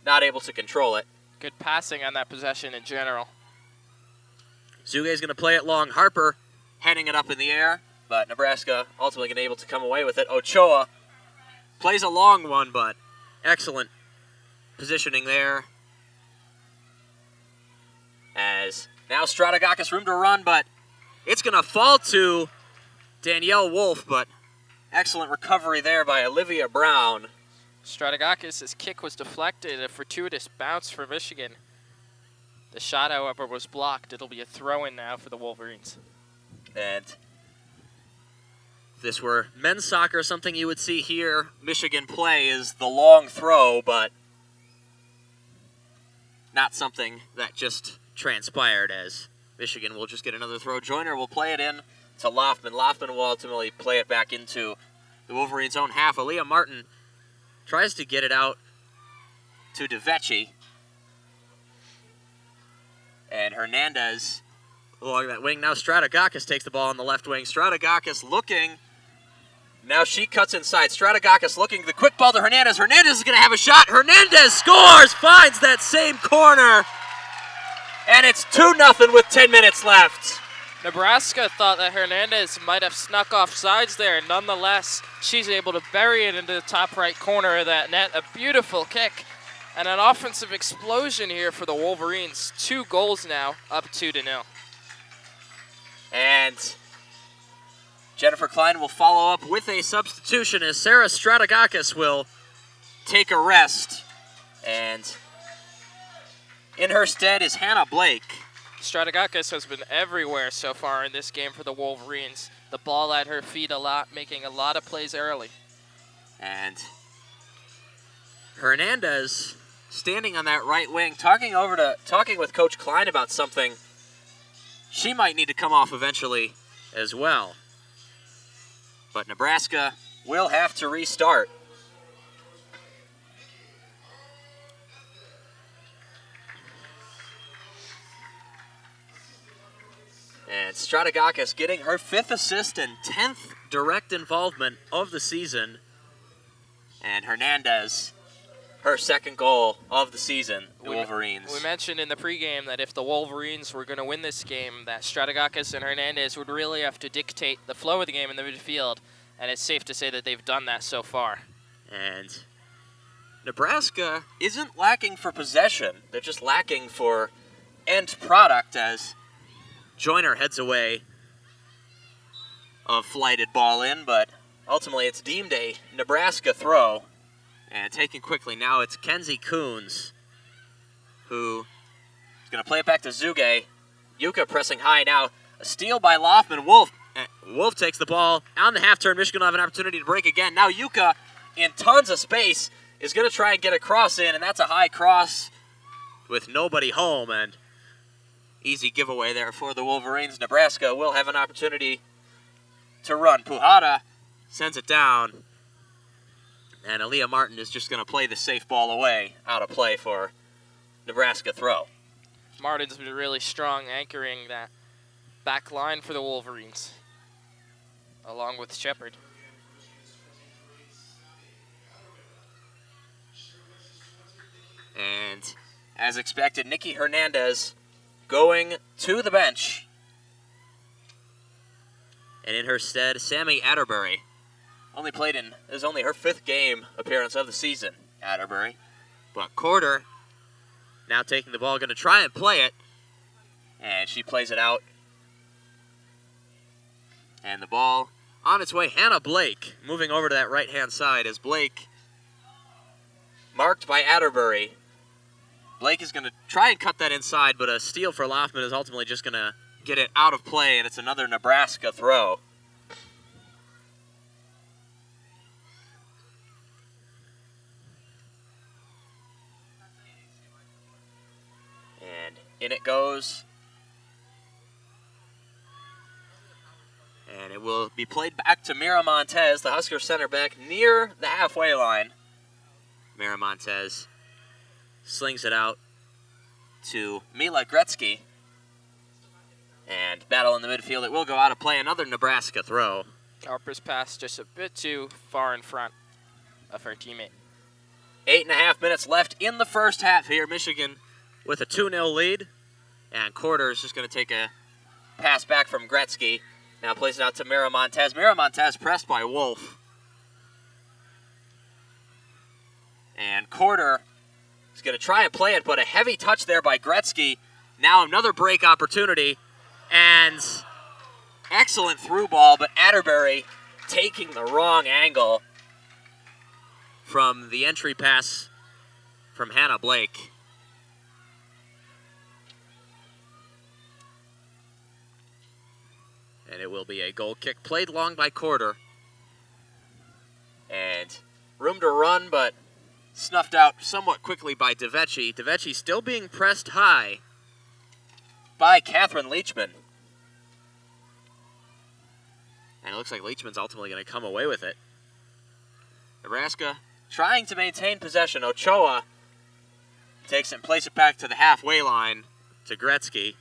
not able to control it. Good passing on that possession in general. Zuge's going to play it long. Harper heading it up in the air, but Nebraska ultimately going to be able to come away with it. Ochoa plays a long one, but excellent positioning there. As now Stratagakis room to run, but it's going to fall to Danielle Wolf, but excellent recovery there by Olivia Brown. Stratagakis' kick was deflected, a fortuitous bounce for Michigan. The shot, however, was blocked. It'll be a throw-in now for the Wolverines. And if this were men's soccer, something you would see here Michigan play is the long throw, but not something that just transpired, as Michigan will just get another throw. Joyner will play it in to Loftman. Loftman will ultimately play it back into the Wolverines' own half. Aaliyah Martin tries to get it out to DeVecchi. And Hernandez along that wing. Now Stratagakis takes the ball on the left wing. Stratagakis looking. Now she cuts inside. Stratagakis looking. The quick ball to Hernandez. Hernandez is going to have a shot. Hernandez scores! Finds that same corner. And it's 2-0 with 10 minutes left. Nebraska thought that Hernandez might have snuck off sides there. Nonetheless, she's able to bury it into the top right corner of that net. A beautiful kick and an offensive explosion here for the Wolverines. 2 goals now, up 2-0. And Jennifer Klein will follow up with a substitution as Sarah Stratagakis will take a rest. And in her stead is Hannah Blake. Stratagakis has been everywhere so far in this game for the Wolverines. The ball at her feet a lot, making a lot of plays early. And Hernandez standing on that right wing, talking with Coach Klein about something. She might need to come off eventually as well. But Nebraska will have to restart. And Stratagakis getting her 5th assist and 10th direct involvement of the season. And Hernandez, her 2nd goal of the season, the Wolverines. We mentioned in the pregame that if the Wolverines were going to win this game, that Stratagakis and Hernandez would really have to dictate the flow of the game in the midfield. And it's safe to say that they've done that so far. And Nebraska isn't lacking for possession. They're just lacking for end product as Joyner heads away. A flighted ball in, but ultimately it's deemed a Nebraska throw. And taken quickly, now it's Kenzie Coons who is going to play it back to Zuge. Yuka pressing high now. A steal by Loftman. Wolf takes the ball on the half turn. Michigan will have an opportunity to break again. Now Yuka, in tons of space, is going to try and get a cross in, and that's a high cross with nobody home. And easy giveaway there for the Wolverines. Nebraska will have an opportunity to run. Puhata sends it down. And Aaliyah Martin is just going to play the safe ball away, out of play for Nebraska throw. Martin's been really strong anchoring that back line for the Wolverines, along with Shepard. And as expected, Nikki Hernandez going to the bench. And in her stead, Sammy Atterbury. Is only her 5th game appearance of the season, Atterbury. But Corder, now taking the ball, going to try and play it. And she plays it out. And the ball on its way. Hannah Blake moving over to that right-hand side as Blake, marked by Atterbury. Blake is going to try and cut that inside, but a steal for Loftman is ultimately just going to get it out of play, and it's another Nebraska throw. And in it goes. And it will be played back to Mira Montez, the Husker center back, near the halfway line. Mira Montez slings it out to Mila Gretzky. And battle in the midfield. It will go out of play. Another Nebraska throw. Harper's pass just a bit too far in front of her teammate. 8.5 minutes left in the first half here. Michigan with a 2-0 lead. And Corder is just going to take a pass back from Gretzky. Now plays it out to Mira Montez. Mira Montez pressed by Wolf. And Corder is going to try and play it, but a heavy touch there by Gretzky. Now another break opportunity. And excellent through ball, but Atterbury taking the wrong angle from the entry pass from Hannah Blake. And it will be a goal kick played long by Corder. And room to run, but snuffed out somewhat quickly by DeVecchi. DeVecchi still being pressed high by Catherine Leachman. And it looks like Leachman's ultimately going to come away with it. Nebraska trying to maintain possession. Ochoa takes it and plays it back to the halfway line to Gretzky.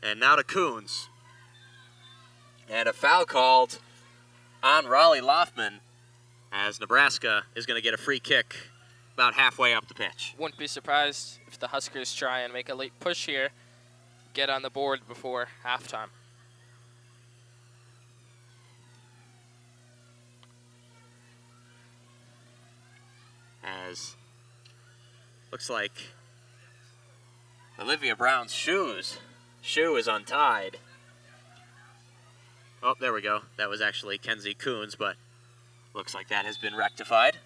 And now to Coons. And a foul called on Raleigh Loftman as Nebraska is going to get a free kick about halfway up the pitch. Wouldn't be surprised if the Huskers try and make a late push here, get on the board before halftime. As looks like Olivia Brown's shoe is untied. Oh, there we go. That was actually Kenzie Coons, but looks like that has been rectified.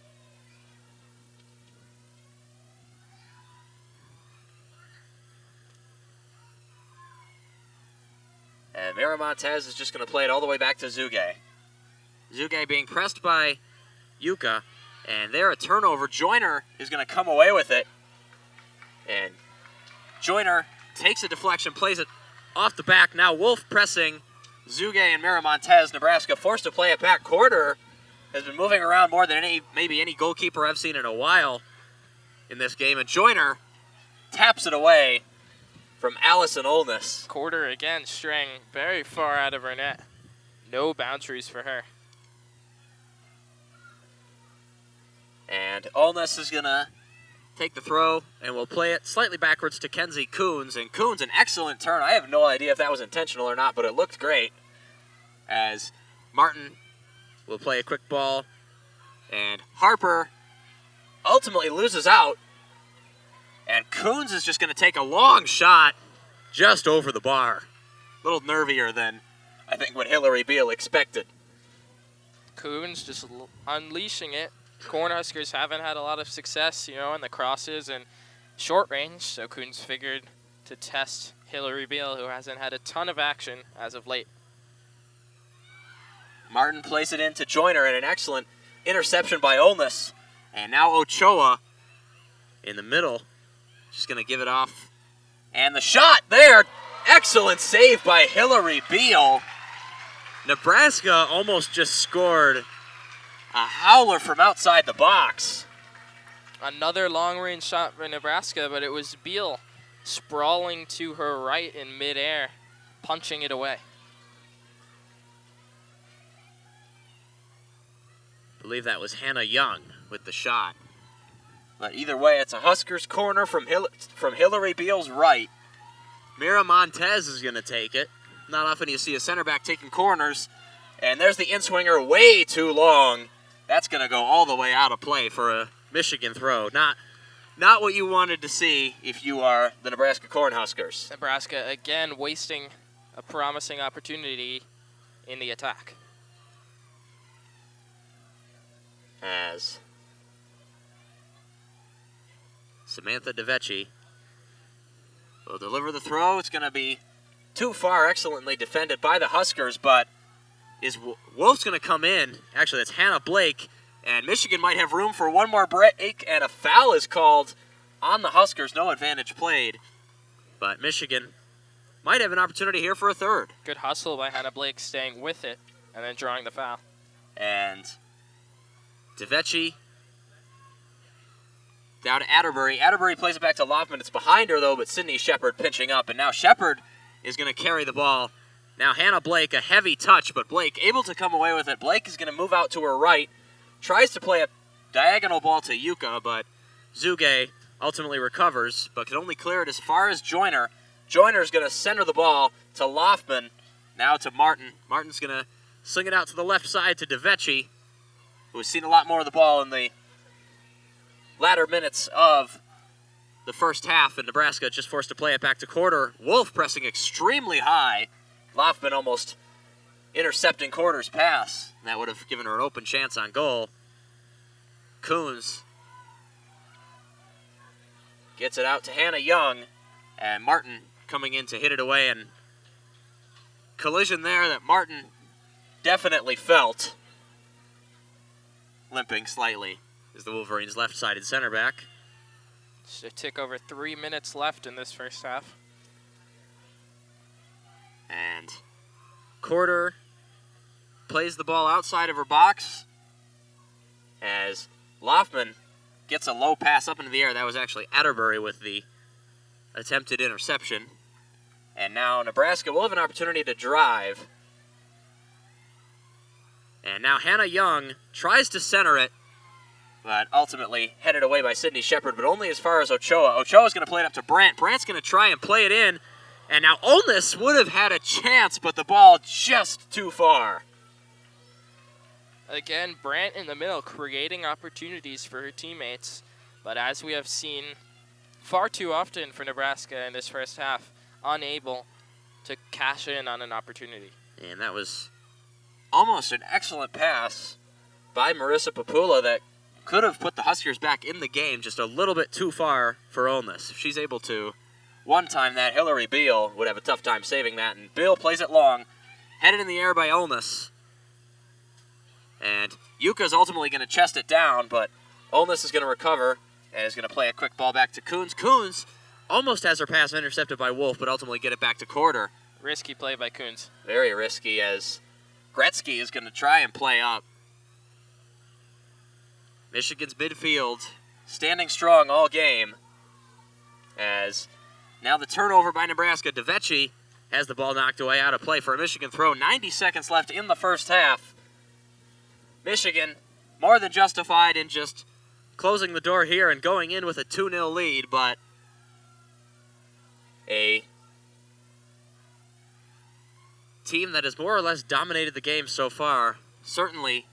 And Mira Montez is just going to play it all the way back to Zuge. Zuge being pressed by Yuka, and there a turnover. Joyner is going to come away with it. And Joyner takes a deflection, plays it off the back. Now Wolf pressing Zuge and Mira Montez. Nebraska forced to play it back. Corder has been moving around more than maybe any goalkeeper I've seen in a while in this game. And Joyner taps it away from Allison Olness. Corder again straying very far out of her net. No boundaries for her. And Olness is going to take the throw and will play it slightly backwards to Kenzie Coons. And Coons, an excellent turn. I have no idea if that was intentional or not, but it looked great. As Martin will play a quick ball. And Harper ultimately loses out. And Coons is just going to take a long shot just over the bar. A little nervier than I think what Hillary Beal expected. Coons just unleashing it. Cornhuskers haven't had a lot of success, in the crosses and short range, so Coons figured to test Hillary Beal, who hasn't had a ton of action as of late. Martin plays it into Joyner, and an excellent interception by Olness. And now Ochoa in the middle, just going to give it off. And the shot there, excellent save by Hillary Beal. Nebraska almost just scored a howler from outside the box. Another long-range shot for Nebraska, but it was Beal sprawling to her right in midair, punching it away. I believe that was Hannah Young with the shot. But either way, it's a Huskers corner from Hillary Beal's right. Mira Montez is going to take it. Not often you see a center back taking corners. And there's the in-swinger way too long. That's going to go all the way out of play for a Michigan throw. Not what you wanted to see if you are the Nebraska Cornhuskers. Nebraska, again, wasting a promising opportunity in the attack. As Samantha DeVecchi will deliver the throw. It's going to be too far, excellently defended by the Huskers, but Wolf's going to come in. Actually, that's Hannah Blake, and Michigan might have room for one more break, and a foul is called on the Huskers. No advantage played, but Michigan might have an opportunity here for a third. Good hustle by Hannah Blake, staying with it and then drawing the foul. And DeVecchi down to Atterbury. Atterbury plays it back to Loffman. It's behind her, though, but Sydney Shepard pinching up, and now Shepard is going to carry the ball. Now Hannah Blake, a heavy touch, but Blake able to come away with it. Blake is going to move out to her right, tries to play a diagonal ball to Yuka, but Zuge ultimately recovers, but can only clear it as far as Joyner. Joyner's going to center the ball to Loffman, now to Martin. Martin's going to sling it out to the left side to DeVecchi, who has seen a lot more of the ball in the latter minutes of the first half, and Nebraska just forced to play it back to quarter. Wolf pressing extremely high. Loffman almost intercepting Quarter's pass. That would have given her an open chance on goal. Coons gets it out to Hannah Young, and Martin coming in to hit it away, and collision there that Martin definitely felt. Limping slightly is the Wolverines' left-sided center back. Just a tick over 3 minutes left in this first half. And Quarter plays the ball outside of her box as Loffman gets a low pass up into the air. That was actually Atterbury with the attempted interception. And now Nebraska will have an opportunity to drive. And now Hannah Young tries to center it, but ultimately headed away by Sydney Shepard, but only as far as Ochoa. Ochoa's going to play it up to Brandt. Brandt's going to try and play it in. And now Olness would have had a chance, but the ball just too far. Again, Brandt in the middle, creating opportunities for her teammates. But as we have seen far too often for Nebraska in this first half, unable to cash in on an opportunity. And that was almost an excellent pass by Marissa Papula that could have put the Huskers back in the game, just a little bit too far for Olness. If she's able to one time that, Hillary Beal would have a tough time saving that, and Beal plays it long, headed in the air by Olness. And Yuka's ultimately going to chest it down, but Olness is going to recover and is going to play a quick ball back to Coons. Coons almost has her pass intercepted by Wolf, but ultimately get it back to Quarter. Risky play by Coons. Very risky, as Gretzky is going to try and play up. Michigan's midfield standing strong all game, as now the turnover by Nebraska. DeVecchi has the ball knocked away out of play for a Michigan throw. 90 seconds left in the first half. Michigan more than justified in just closing the door here and going in with a 2-0 lead, but a team that has more or less dominated the game so far certainly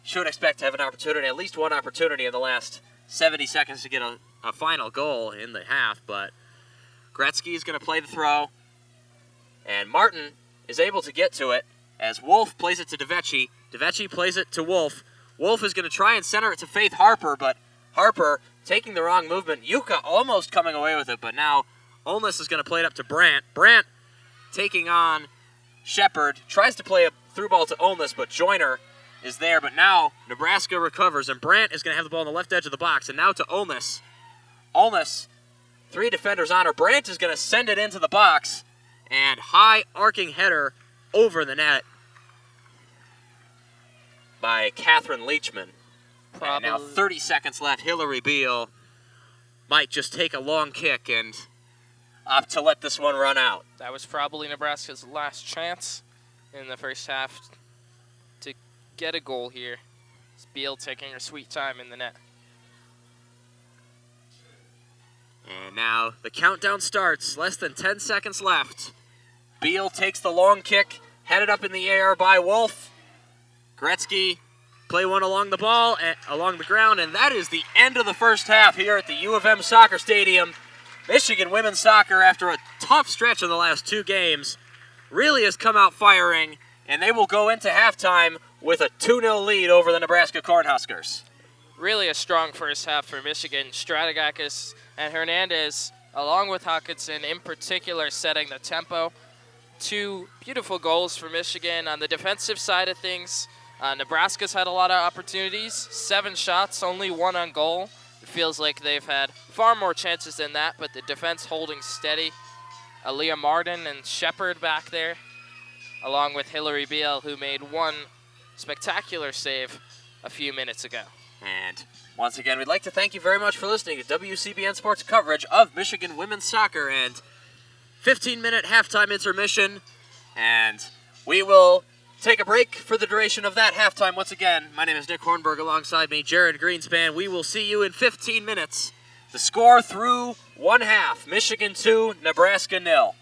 should expect to have an opportunity, at least one opportunity in the last 70 seconds to get a final goal in the half, but Gretzky is going to play the throw, and Martin is able to get to it as Wolf plays it to DeVecchi. DeVecchi plays it to Wolf. Wolf is going to try and center it to Faith Harper, but Harper taking the wrong movement. Yuka almost coming away with it, but now Olness is going to play it up to Brandt. Brandt taking on Shepard, tries to play a through ball to Olness, but Joyner is there, but now Nebraska recovers, and Brandt is going to have the ball on the left edge of the box, and now to Olness. Olness, 3 defenders on her. Brandt is going to send it into the box, and high arcing header over the net by Catherine Leachman. And now 30 seconds left. Hillary Beal might just take a long kick and opt to let this one run out. That was probably Nebraska's last chance in the first half to get a goal here. It's Beal taking her sweet time in the net. And now the countdown starts. Less than 10 seconds left. Beal takes the long kick, headed up in the air by Wolf. Gretzky play one along the ball, along the ground, and that is the end of the first half here at the U of M Soccer Stadium. Michigan women's soccer, after a tough stretch in the last 2 games, really has come out firing, and they will go into halftime with a 2-0 lead over the Nebraska Cornhuskers. Really a strong first half for Michigan. Stratigakis and Hernandez, along with Hawkinson in particular, setting the tempo. 2 beautiful goals for Michigan. On the defensive side of things, Nebraska's had a lot of opportunities. 7 shots, only 1 on goal. It feels like they've had far more chances than that, but the defense holding steady. Aaliyah Martin and Shepard back there, along with Hillary Beal, who made 1 spectacular save a few minutes ago. And once again, we'd like to thank you very much for listening to WCBN Sports coverage of Michigan women's soccer and 15-minute halftime intermission. And we will take a break for the duration of that halftime. Once again, my name is Nick Hornberg, alongside me, Jared Greenspan. We will see you in 15 minutes. The score through 1 half, Michigan 2, Nebraska 0.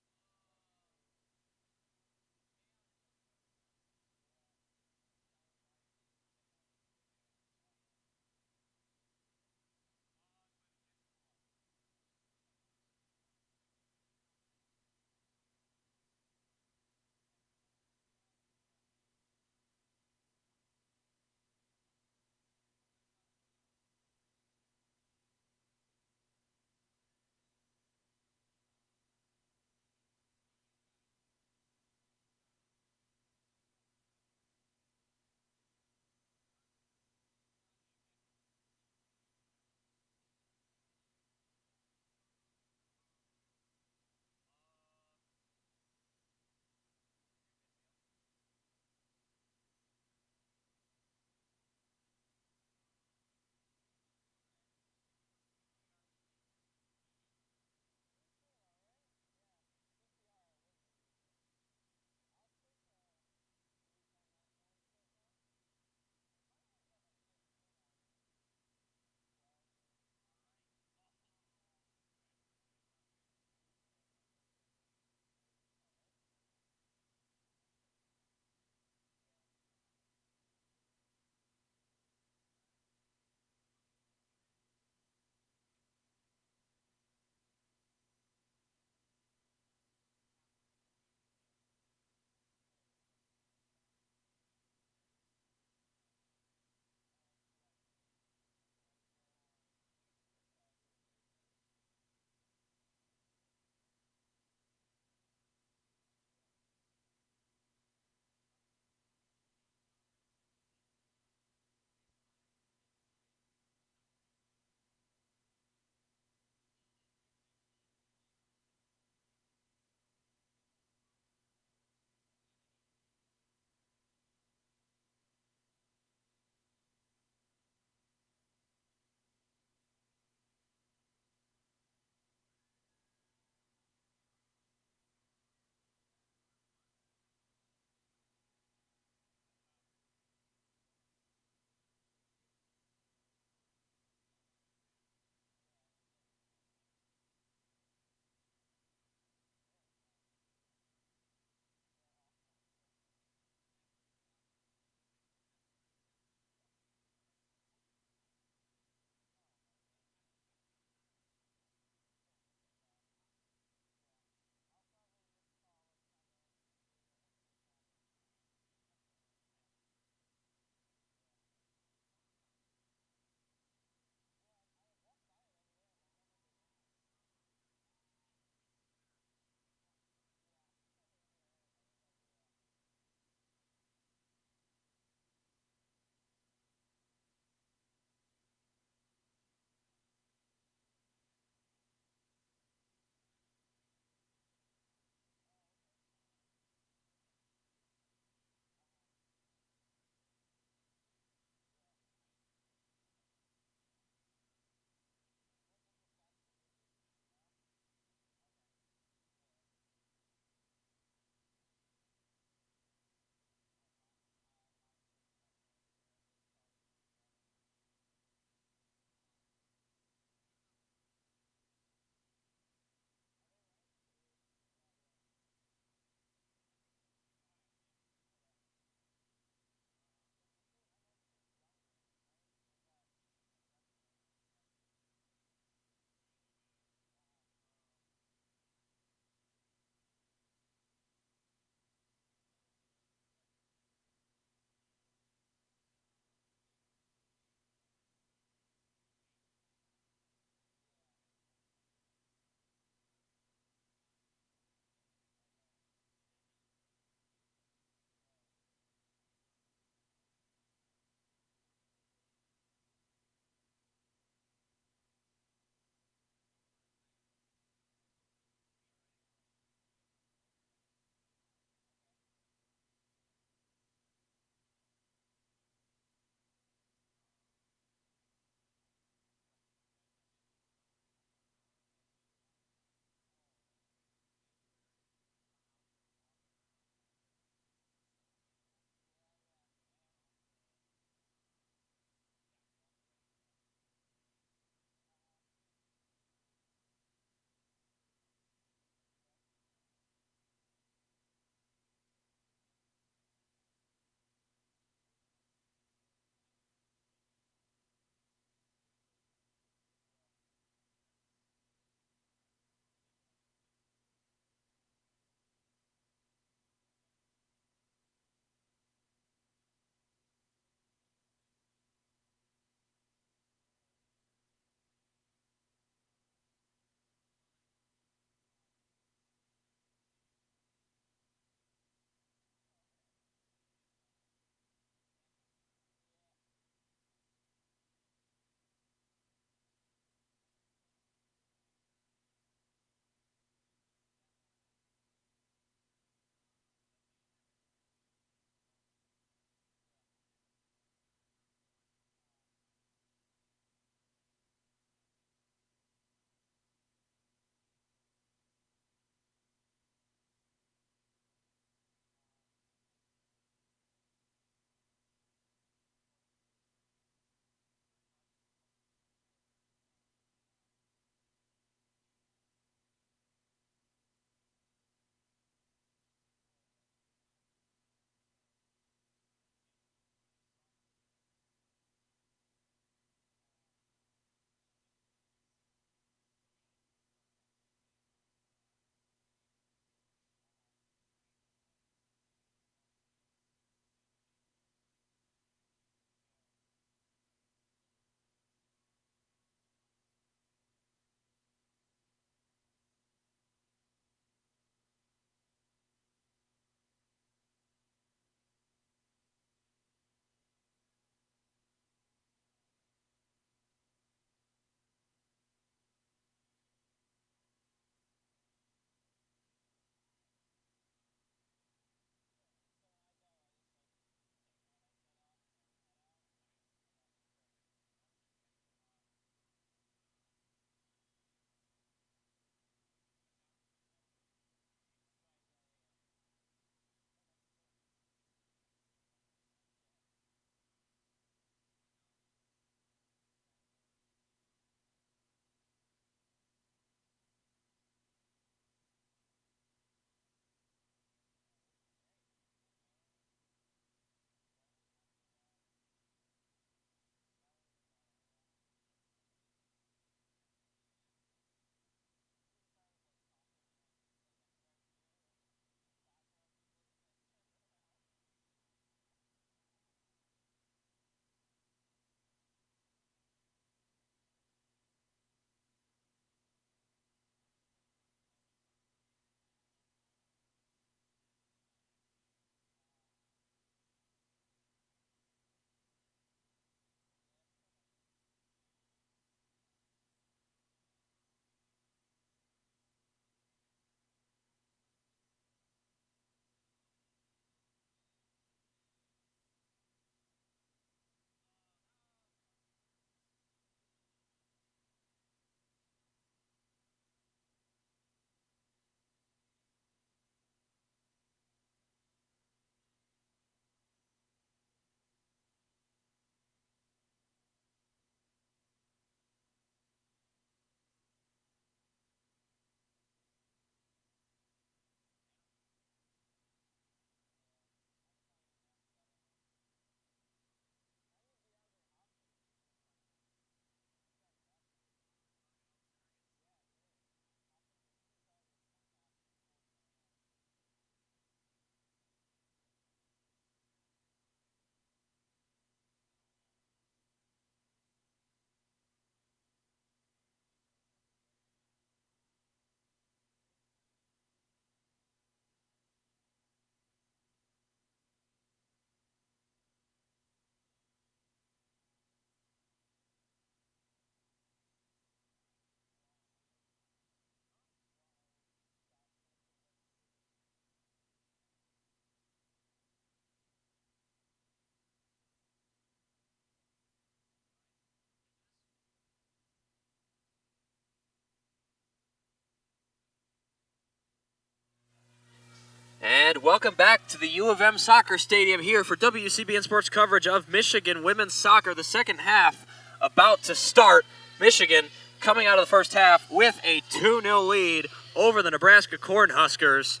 And welcome back to the U of M Soccer Stadium here for WCBN Sports coverage of Michigan women's soccer. The second half about to start. Michigan coming out of the first half with a 2-0 lead over the Nebraska Cornhuskers,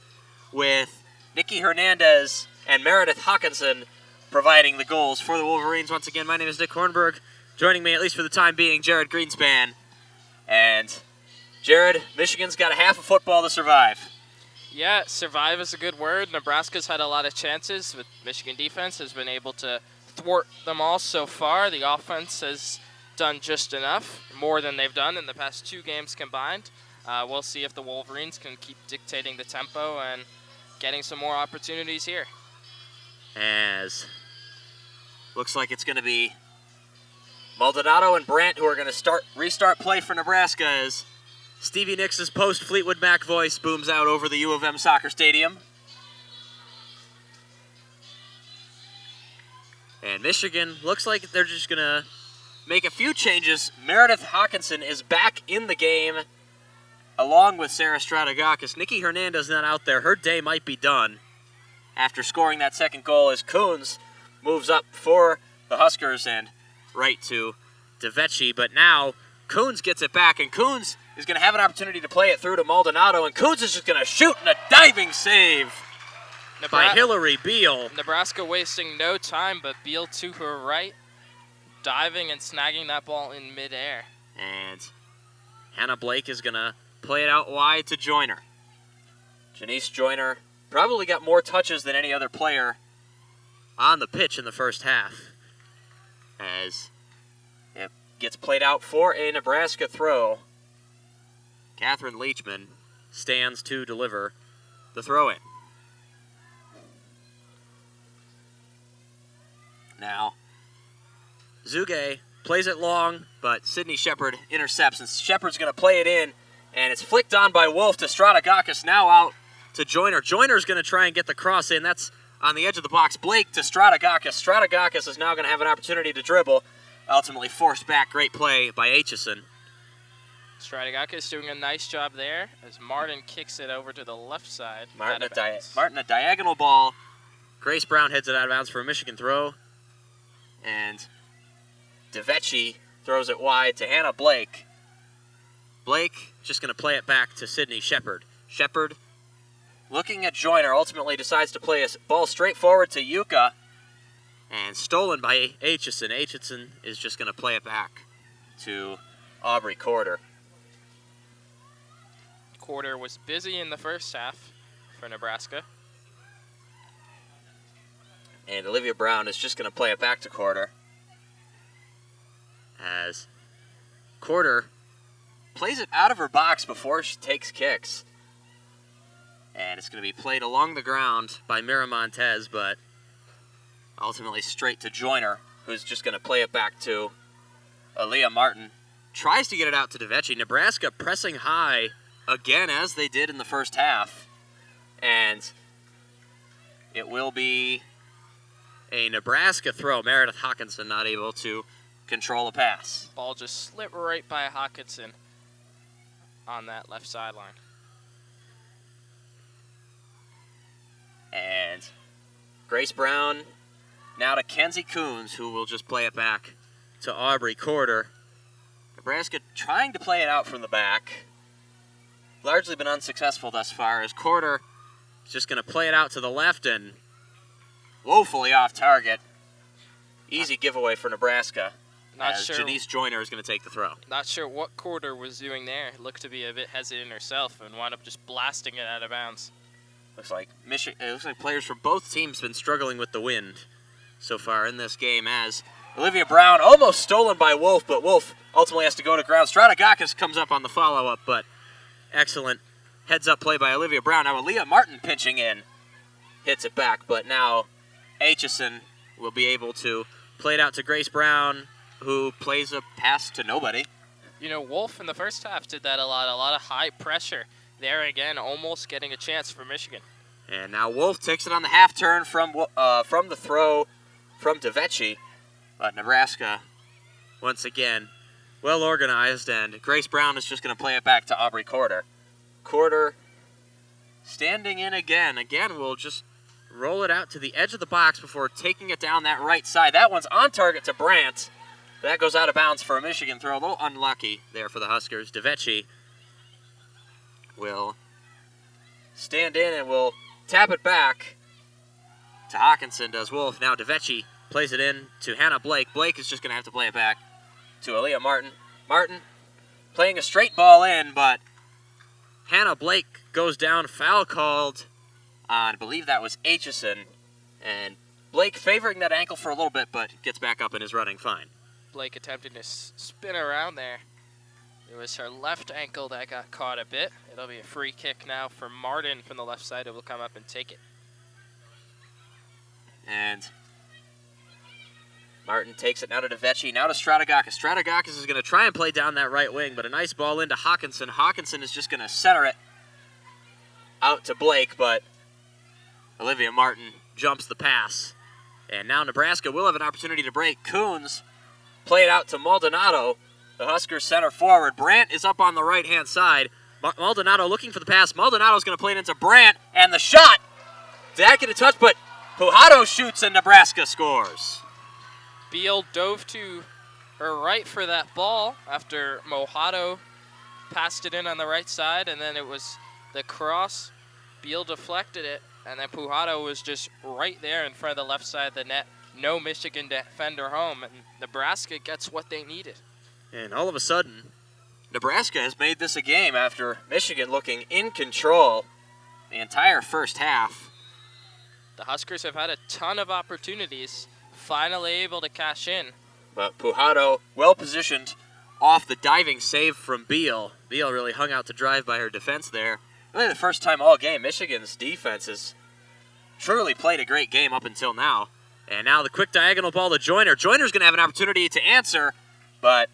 with Nikki Hernandez and Meredith Hawkinson providing the goals for the Wolverines. Once again, my name is Nick Hornberg. Joining me, at least for the time being, Jared Greenspan. And Jared, Michigan's got a half of football to survive. Yeah, survive is a good word. Nebraska's had a lot of chances, but Michigan defense has been able to thwart them all so far. The offense has done just enough, more than they've done in the past 2 games combined. We'll see if the Wolverines can keep dictating the tempo and getting some more opportunities here. As looks like it's going to be Maldonado and Brandt who are going to restart play for Nebraska as Stevie Nicks' post-Fleetwood Mac voice booms out over the U of M Soccer Stadium. And Michigan looks like they're just going to make a few changes. Meredith Hawkinson is back in the game along with Sarah Stratagakis. Nikki Hernandez not out there. Her day might be done after scoring that second goal as Coons moves up for the Huskers and right to DeVecchi. But now Coons gets it back, and Coons is going to have an opportunity to play it through to Maldonado, and Coons is just going to shoot in a diving save by Hillary Beal. Nebraska wasting no time, but Beal to her right, diving and snagging that ball in midair. And Hannah Blake is going to play it out wide to Joyner. Janice Joyner probably got more touches than any other player on the pitch in the first half, as it gets played out for a Nebraska throw. Catherine Leachman stands to deliver the throw-in. Now, Zuge plays it long, but Sydney Shepard intercepts, and Shepard's going to play it in, and it's flicked on by Wolf to Stratagakis, now out to Joyner. Joyner's going to try and get the cross in. That's on the edge of the box. Blake to Stratagakis. Stratagakis is now going to have an opportunity to dribble. Ultimately forced back. Great play by Aitchison. Stratagakis doing a nice job there as Martin kicks it over to the left side. Martin a diagonal ball. Grace Brown heads it out of bounds for a Michigan throw. And DeVecchi throws it wide to Hannah Blake. Blake just going to play it back to Sydney Shepard. Shepard, looking at Joyner, ultimately decides to play a ball straight forward to Yuka. And stolen by Aitchison. Aitchison is just going to play it back to Aubrey Corder. Corder was busy in the first half for Nebraska. And Olivia Brown is just going to play it back to Corder, as Corder plays it out of her box before she takes kicks. And it's going to be played along the ground by Mira Montez, but ultimately straight to Joyner, who's just going to play it back to Aaliyah Martin. Tries to get it out to DeVecchi. Nebraska pressing high again, as they did in the first half. And it will be a Nebraska throw. Meredith Hawkinson not able to control a pass. Ball just slipped right by Hawkinson on that left sideline. And Grace Brown now to Kenzie Coons, who will just play it back to Aubrey Corder. Nebraska trying to play it out from the back. Largely been unsuccessful thus far, as Corder is just going to play it out to the left and woefully off target. Easy giveaway for Nebraska. Not sure. Janice Joyner is going to take the throw. Not sure what Corder was doing there. Looked to be a bit hesitant herself and wound up just blasting it out of bounds. Looks like players from both teams been struggling with the wind so far in this game, as Olivia Brown almost stolen by Wolf, but Wolf ultimately has to go to ground. Stratagakis comes up on the follow-up, but excellent heads-up play by Olivia Brown. Now Aaliyah Martin pinching in, hits it back, but now Aitchison will be able to play it out to Grace Brown, who plays a pass to nobody. You know, Wolf in the first half did that a lot of high pressure. There again, almost getting a chance for Michigan. And now Wolf takes it on the half turn from the throw from DeVecchi. But Nebraska, once again, well organized, and Grace Brown is just going to play it back to Aubrey Corder. Corder standing in again. Again, we'll just roll it out to the edge of the box before taking it down that right side. That one's on target to Brandt. That goes out of bounds for a Michigan throw. A little unlucky there for the Huskers. DeVecchi will stand in and will tap it back to Hawkinson, does Wolf. Now DeVecchi plays it in to Hannah Blake. Blake is just going to have to play it back to Aaliyah Martin. Martin playing a straight ball in, but Hannah Blake goes down. Foul called on, I believe that was Aitchison. And Blake favoring that ankle for a little bit, but gets back up and is running fine. Blake attempted to spin around there. It was her left ankle that got caught a bit. It'll be a free kick now for Martin from the left side, who will come up and take it. And Martin takes it now to DeVecchi, now to Stratigakis. Stratigakis is going to try and play down that right wing, but a nice ball into Hawkinson. Hawkinson is just going to center it out to Blake, but Olivia Martin jumps the pass. And now Nebraska will have an opportunity to break. Coons play it out to Maldonado, the Huskers center forward. Brandt is up on the right-hand side. Maldonado looking for the pass. Maldonado's going to play it into Brandt, and the shot. Did that get a touch? But Pujato shoots and Nebraska scores. Beal dove to her right for that ball after Mojado passed it in on the right side, and then it was the cross. Beal deflected it, and then Pujato was just right there in front of the left side of the net. No Michigan defender home, and Nebraska gets what they needed. And all of a sudden, Nebraska has made this a game after Michigan looking in control the entire first half. The Huskers have had a ton of opportunities, finally able to cash in. But Pujato, well positioned off the diving save from Beal. Beal really hung out to drive by her defense there. Really the first time all game, Michigan's defense has truly played a great game up until now. And now the quick diagonal ball to Joyner. Joyner's going to have an opportunity to answer, but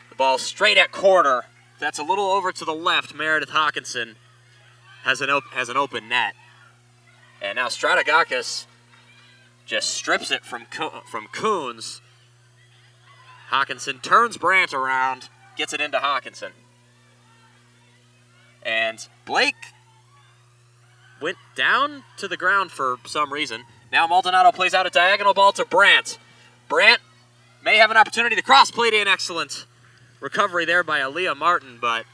the ball straight at corner. That's a little over to the left. Meredith Hawkinson has an open net. And now Stratigakis just strips it from Coons. Hawkinson turns Brandt around, gets it into Hawkinson. And Blake went down to the ground for some reason. Now Maldonado plays out a diagonal ball to Brandt. Brandt may have an opportunity to cross, played in. Excellent recovery there by Aaliyah Martin, but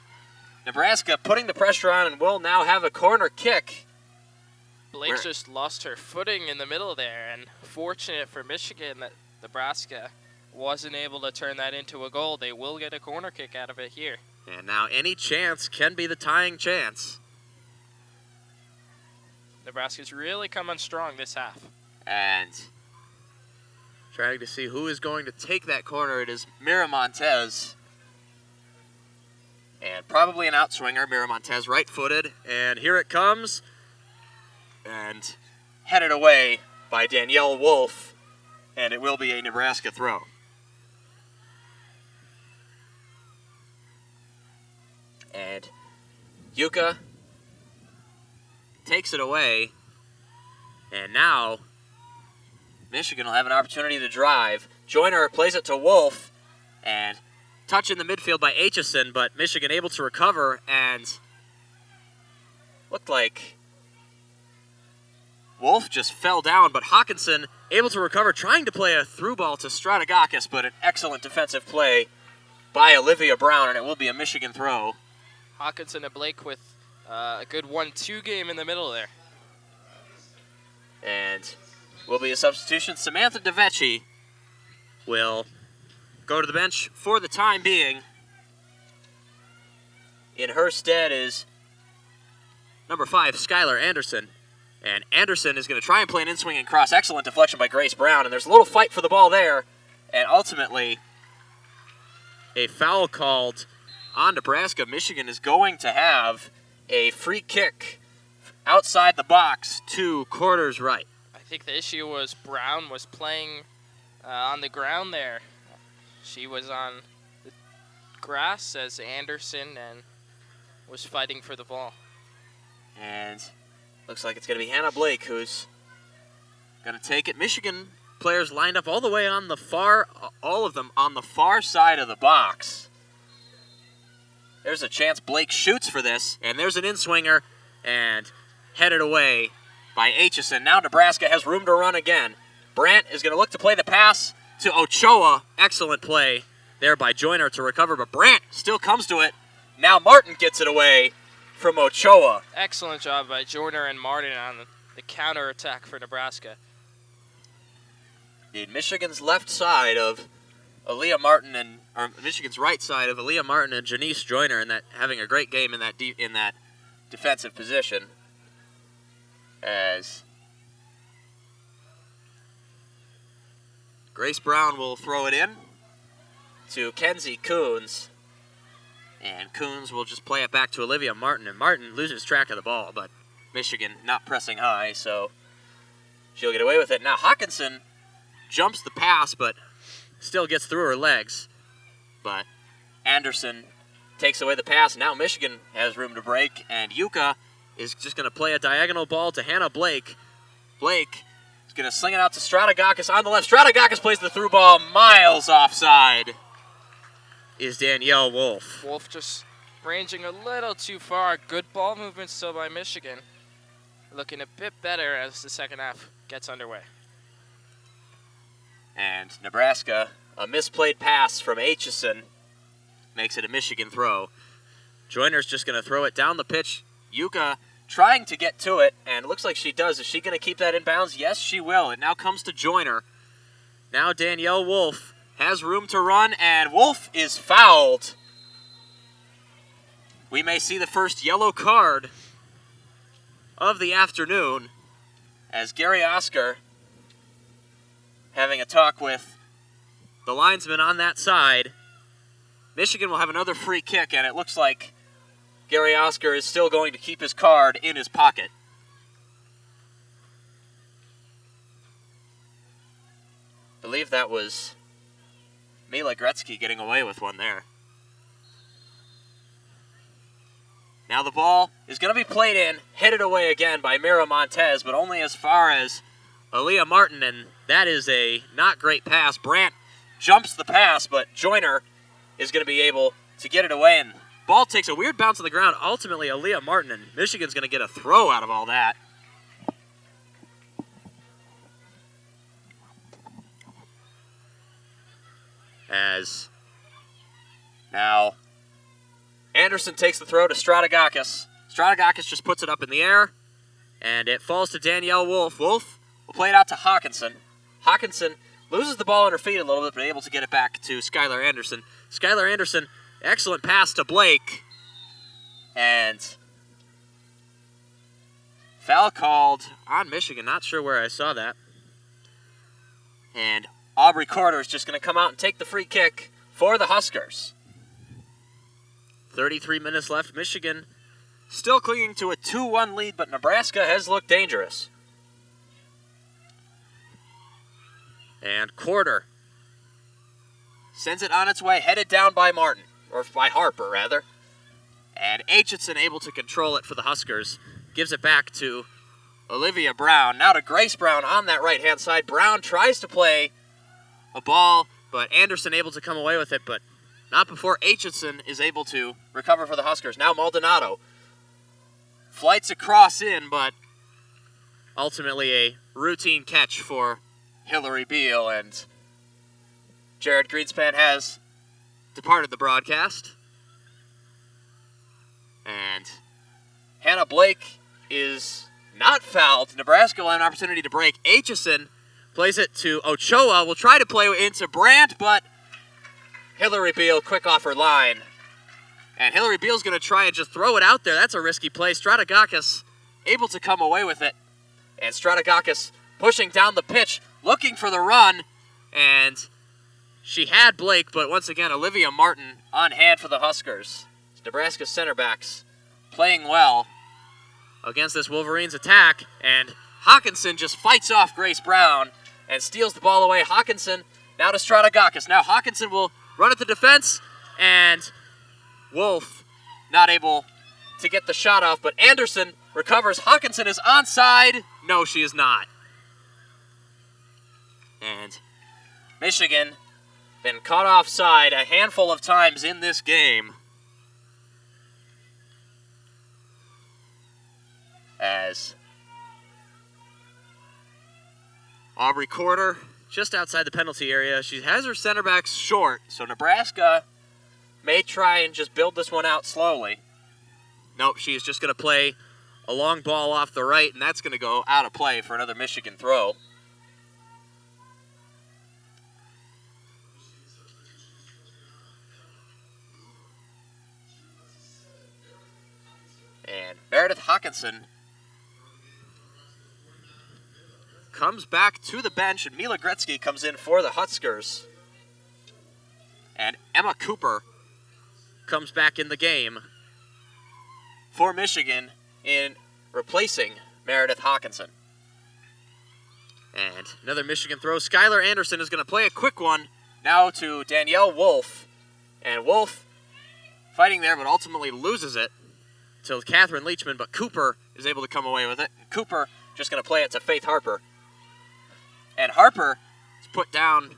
Nebraska putting the pressure on and will now have a corner kick. Blake just lost her footing in the middle there, and fortunate for Michigan that Nebraska wasn't able to turn that into a goal. They will get a corner kick out of it here. And now any chance can be the tying chance. Nebraska's really come on strong this half. And trying to see who is going to take that corner. It is Mira Montez. And probably an outswinger. Mira Montez right-footed. And here it comes. And headed away by Danielle Wolf. And it will be a Nebraska throw. And Yuka takes it away. And now Michigan will have an opportunity to drive. Joyner plays it to Wolf. And touch in the midfield by Aitchison, but Michigan able to recover, and looked like Wolf just fell down, but Hawkinson able to recover, trying to play a through ball to Stratigakis, but an excellent defensive play by Olivia Brown, and it will be a Michigan throw. Hawkinson and Blake with a good 1-2 game in the middle there. And will be a substitution. Samantha DeVecchi will go to the bench for the time being. In her stead is number 5, Skylar Anderson. And Anderson is going to try and play an in-swing and cross. Excellent deflection by Grace Brown. And there's a little fight for the ball there. And ultimately, a foul called on Nebraska. Michigan is going to have a free kick outside the box to quarters right. I think the issue was Brown was playing on the ground there. She was on the grass as Anderson and was fighting for the ball. And looks like it's going to be Hannah Blake who's going to take it. Michigan players lined up all the way on the far, all of them on the far side of the box. There's a chance Blake shoots for this, and there's an in-swinger, and headed away by Aitchison. Now Nebraska has room to run again. Brandt is going to look to play the pass to Ochoa. Excellent play there by Joyner to recover, but Brandt still comes to it. Now Martin gets it away from Ochoa. Excellent job by Joyner and Martin on the counter-attack for Nebraska. Indeed, Michigan's left side of Aaliyah Martin or Michigan's right side of Aaliyah Martin and Janice Joyner, and that having a great game in that defensive position. As Grace Brown will throw it in to Kenzie Coons, and Coons will just play it back to Olivia Martin, and Martin loses track of the ball, but Michigan not pressing high, so she'll get away with it. Now Hawkinson jumps the pass, but still gets through her legs, but Anderson takes away the pass. Now Michigan has room to break, and Yuka is just going to play a diagonal ball to Hannah Blake. Blake is going to sling it out to Stratagakis on the left. Stratagakis plays the through ball miles offside. Is Danielle Wolf. Wolf just ranging a little too far. Good ball movement still by Michigan. Looking a bit better as the second half gets underway. And Nebraska, a misplayed pass from Aitchison, makes it a Michigan throw. Joyner's just going to throw it down the pitch. Yuka trying to get to it, and it looks like she does. Is she going to keep that in bounds? Yes, she will. It now comes to Joyner. Now Danielle Wolf has room to run, and Wolf is fouled. We may see the first yellow card of the afternoon as Gary Oscar having a talk with the linesman on that side. Michigan will have another free kick, and it looks like Gary Oscar is still going to keep his card in his pocket. I believe that was Mila Gretzky getting away with one there. Now the ball is going to be played in, headed away again by Mira Montez, but only as far as Aaliyah Martin, and that is a not great pass. Brandt jumps the pass, but Joyner is going to be able to get it away, and ball takes a weird bounce on the ground. Ultimately, Aaliyah Martin, and Michigan's going to get a throw out of all that. As now Anderson takes the throw to Stratagakis. Stratagakis just puts it up in the air, and it falls to Danielle Wolf. Wolf will play it out to Hawkinson. Hawkinson loses the ball on her feet a little bit, but able to get it back to Skylar Anderson. Skylar Anderson, excellent pass to Blake, and foul called on Michigan. Not sure where I saw that. And Aubrey Corder is just going to come out and take the free kick for the Huskers. 33 minutes left. Michigan still clinging to a 2-1 lead, but Nebraska has looked dangerous. And Corder sends it on its way, headed down by Martin, or by Harper, rather. And Aitchison able to control it for the Huskers. Gives it back to Olivia Brown. Now to Grace Brown on that right-hand side. Brown tries to play a ball, but Anderson able to come away with it, but not before Aitchison is able to recover for the Huskers. Now Maldonado flights across in, but ultimately a routine catch for Hillary Beal, and Jared Greenspan has departed the broadcast. And Hannah Blake is not fouled. Nebraska will have an opportunity to break. Aitchison plays it to Ochoa. Will try to play into Brandt, but Hillary Beal quick off her line. And Hillary Beal's going to try and just throw it out there. That's a risky play. Stratagakis able to come away with it. And Stratagakis pushing down the pitch, looking for the run. And she had Blake, but once again, Olivia Martin on hand for the Huskers. Nebraska center backs playing well against this Wolverines attack. And Hawkinson just fights off Grace Brown and steals the ball away. Hawkinson now to Stratagakis. Now Hawkinson will run at the defense, and Wolf not able to get the shot off, but Anderson recovers. Hawkinson is onside. No, she is not. And Michigan been caught offside a handful of times in this game. as Aubrey Corder just outside the penalty area. She has her center backs short, so Nebraska may try and just build this one out slowly. Nope, she is just going to play a long ball off the right, and that's going to go out of play for another Michigan throw. And Meredith Hawkinson comes back to the bench, and Mila Gretzky comes in for the Huskers. And Emma Cooper comes back in the game for Michigan in replacing Meredith Hawkinson. And another Michigan throw. Skylar Anderson is going to play a quick one now to Danielle Wolf. And Wolf fighting there, but ultimately loses it to Catherine Leachman, but Cooper is able to come away with it. And Cooper just going to play it to Faith Harper. And Harper is put down,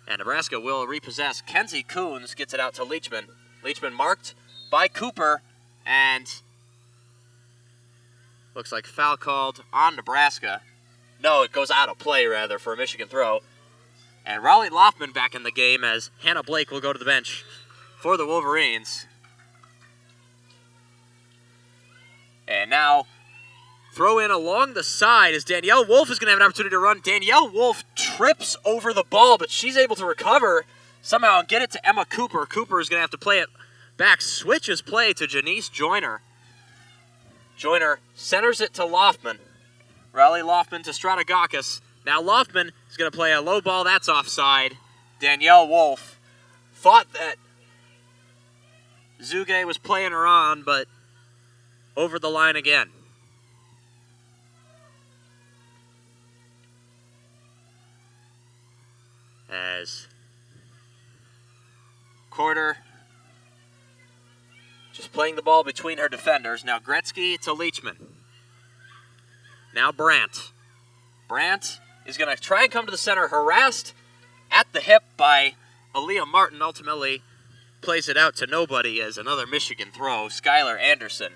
and Nebraska will repossess. Kenzie Coons gets it out to Leachman. Leachman marked by Cooper, and looks like foul called on Nebraska. No, it goes out of play, rather, for a Michigan throw. And Raleigh Loftman back in the game as Hannah Blake will go to the bench for the Wolverines. And now, throw in along the side as Danielle Wolf is going to have an opportunity to run. Danielle Wolf trips over the ball, but she's able to recover somehow and get it to Emma Cooper. Cooper is going to have to play it back. Switches play to Janice Joyner. Joyner centers it to Loftman. Raleigh Loftman to Stratagakis. Now Loftman is going to play a low ball. That's offside. Danielle Wolf thought that Zuge was playing her on, but over the line again. As Corder just playing the ball between her defenders. Now Gretzky to Leachman. Now Brandt. Brandt is going to try and come to the center, harassed at the hip by Aaliyah Martin. Ultimately plays it out to nobody as another Michigan throw. Skylar Anderson.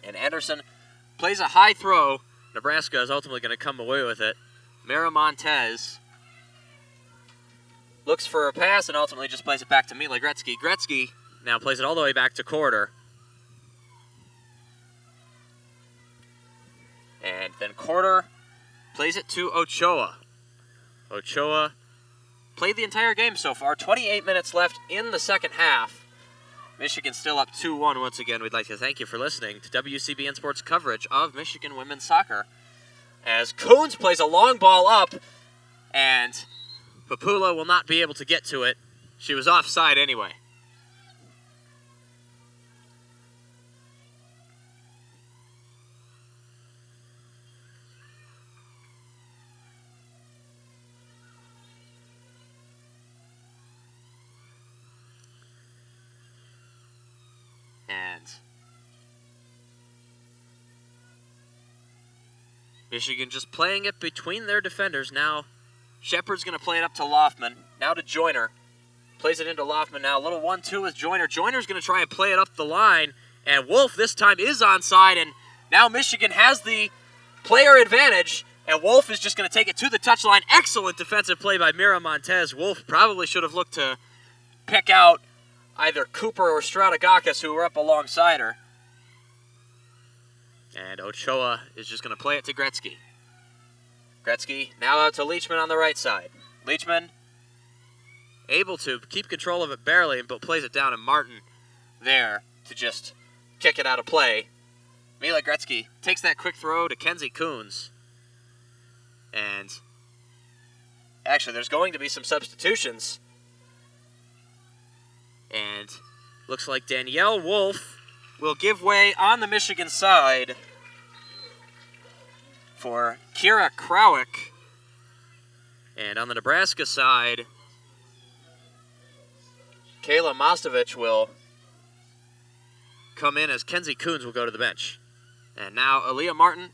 And Anderson plays a high throw. Nebraska is ultimately going to come away with it. Mara Montez looks for a pass and ultimately just plays it back to Mila Gretzky. Gretzky now plays it all the way back to Corder. And then Corder plays it to Ochoa. Ochoa played the entire game so far. 28 minutes left in the second half. Michigan still up 2-1 once again. We'd like to thank you for listening to WCBN Sports coverage of Michigan women's soccer. As Coons plays a long ball up, and Papula will not be able to get to it. She was offside anyway. And Michigan just playing it between their defenders. Now Shepard's going to play it up to Loftman. Now to Joyner. Plays it into Loftman now. A little 1-2 with Joyner. Joyner's going to try and play it up the line. And Wolf this time is onside. And now Michigan has the player advantage. And Wolf is just going to take it to the touchline. Excellent defensive play by Mira Montez. Wolf probably should have looked to pick out either Cooper or Stratagakis, who were up alongside her. And Ochoa is just going to play it to Gretzky. Gretzky now out to Leachman on the right side. Leachman able to keep control of it barely, but plays it down, and Martin there to just kick it out of play. Mila Gretzky takes that quick throw to Kenzie Coons. And actually, there's going to be some substitutions. And looks like Danielle Wolf will give way on the Michigan side for Kira Krawick. And on the Nebraska side, Kayla Mostovich will come in as Kenzie Coons will go to the bench. And now Aaliyah Martin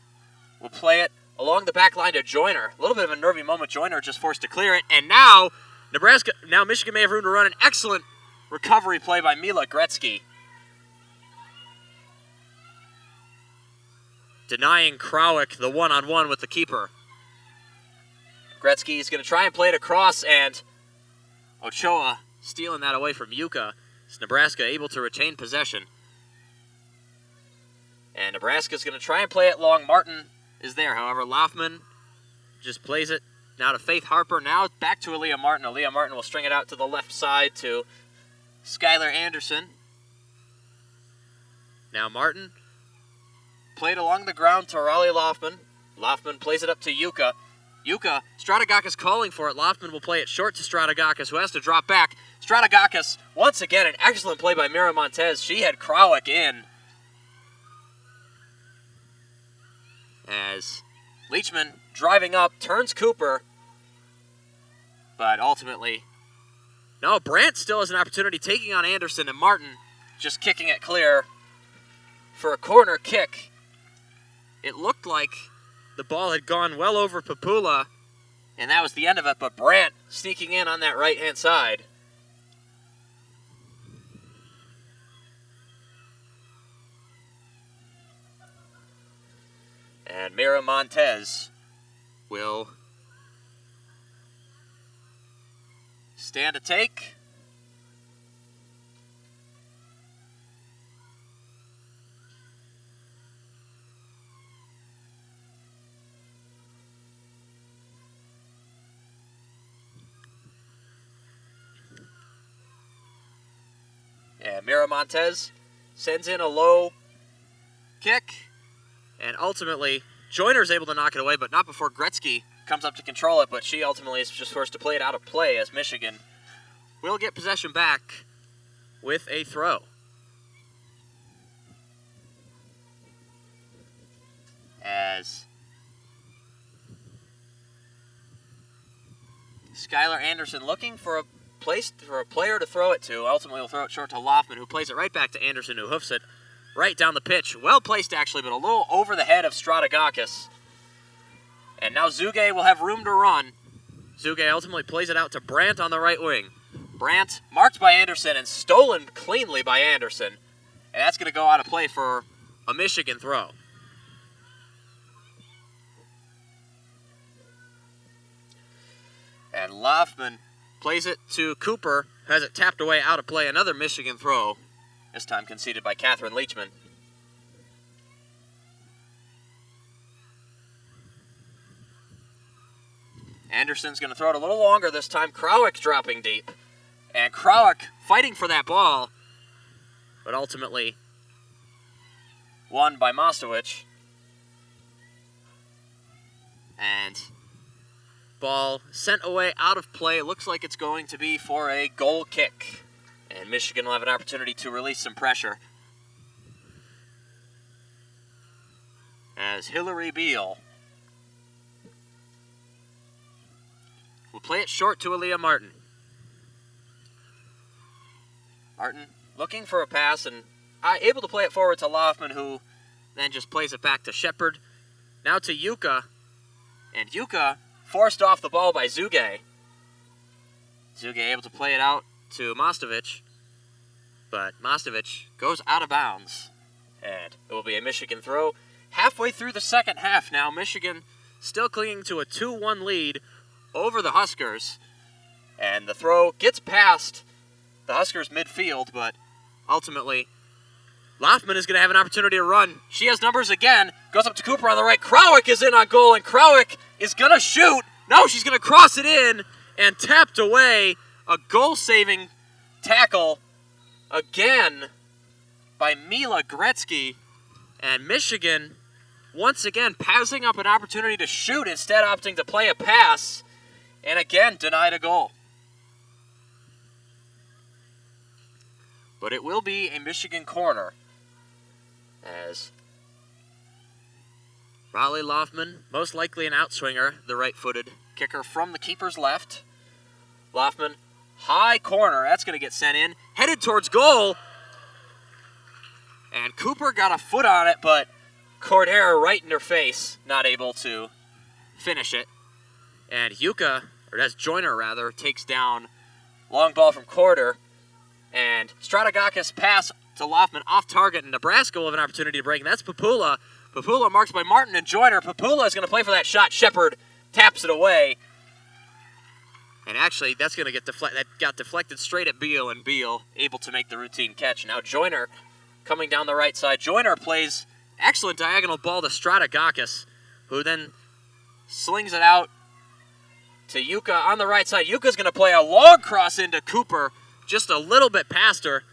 will play it along the back line to Joyner. A little bit of a nervy moment. Joyner just forced to clear it. And now Michigan may have room to run. An excellent recovery play by Mila Gretzky. Denying Krawick the one-on-one with the keeper. Gretzky is going to try and play it across, and Ochoa stealing that away from Yuka. It's Nebraska able to retain possession. And Nebraska's going to try and play it long. Martin is there. However, Loftman just plays it now to Faith Harper. Now back to Aaliyah Martin. Aaliyah Martin will string it out to the left side to Skylar Anderson. Now Martin played along the ground to Raleigh Loftman. Loftman plays it up to Yuka. Yuka, Stratagakis calling for it. Loftman will play it short to Stratagakis, who has to drop back. Stratagakis, once again, an excellent play by Mira Montez. She had Krawick in. As Leachman driving up, turns Cooper. But ultimately, no, Brandt still has an opportunity taking on Anderson, and Martin just kicking it clear for a corner kick. It looked like the ball had gone well over Papula, and that was the end of it, but Brandt sneaking in on that right-hand side. And Mira Montez will stand a take. And Mira Montez sends in a low kick. And ultimately, Joyner's able to knock it away, but not before Gretzky comes up to control it. But she ultimately is just forced to play it out of play as Michigan will get possession back with a throw. As Skylar Anderson looking for a place for a player to throw it to. Ultimately, will throw it short to Loftman, who plays it right back to Anderson, who hoofs it right down the pitch. Well placed, actually, but a little over the head of Stratagakis. And now Zuge will have room to run. Zuge ultimately plays it out to Brandt on the right wing. Brandt marked by Anderson and stolen cleanly by Anderson. And that's going to go out of play for a Michigan throw. And Loftman plays it to Cooper, has it tapped away out of play. Another Michigan throw, this time conceded by Catherine Leachman. Anderson's going to throw it a little longer this time. Krawick dropping deep. And Krawick fighting for that ball, but ultimately won by Mostowich. And ball sent away out of play. Looks like it's going to be for a goal kick. And Michigan will have an opportunity to release some pressure. As Hillary Beal will play it short to Aaliyah Martin. Martin looking for a pass and able to play it forward to Loftman, who then just plays it back to Shepard. Now to Yuka. And Yuka forced off the ball by Zuge. Zuge able to play it out to Mostovich, but Mostovich goes out of bounds. And it will be a Michigan throw. Halfway through the second half now, Michigan still clinging to a 2-1 lead over the Huskers. And the throw gets past the Huskers midfield, but ultimately Loftman is going to have an opportunity to run. She has numbers again. Goes up to Cooper on the right. Krawick is in on goal, and Krawick is going to shoot. No, she's going to cross it in and tapped away. A goal-saving tackle again by Mila Gretzky. And Michigan, once again, passing up an opportunity to shoot, instead opting to play a pass, and again denied a goal. But it will be a Michigan corner, as Raleigh Loftman, most likely an outswinger, the right-footed kicker from the keeper's left. Loftman, high corner, that's going to get sent in, headed towards goal. And Cooper got a foot on it, but Cordera right in her face, not able to finish it. And Joyner rather, takes down long ball from Corder. And Stratagakis pass to Loftman off target, and Nebraska will have an opportunity to break. And that's Papula. Papula marked by Martin and Joyner. Papula is going to play for that shot. Shepard taps it away. And actually, that's going to that got deflected straight at Beal, and Beal able to make the routine catch. Now Joyner coming down the right side. Joyner plays excellent diagonal ball to Stratagakis, who then slings it out to Yuka on the right side. Yuka's going to play a long cross into Cooper, just a little bit past her,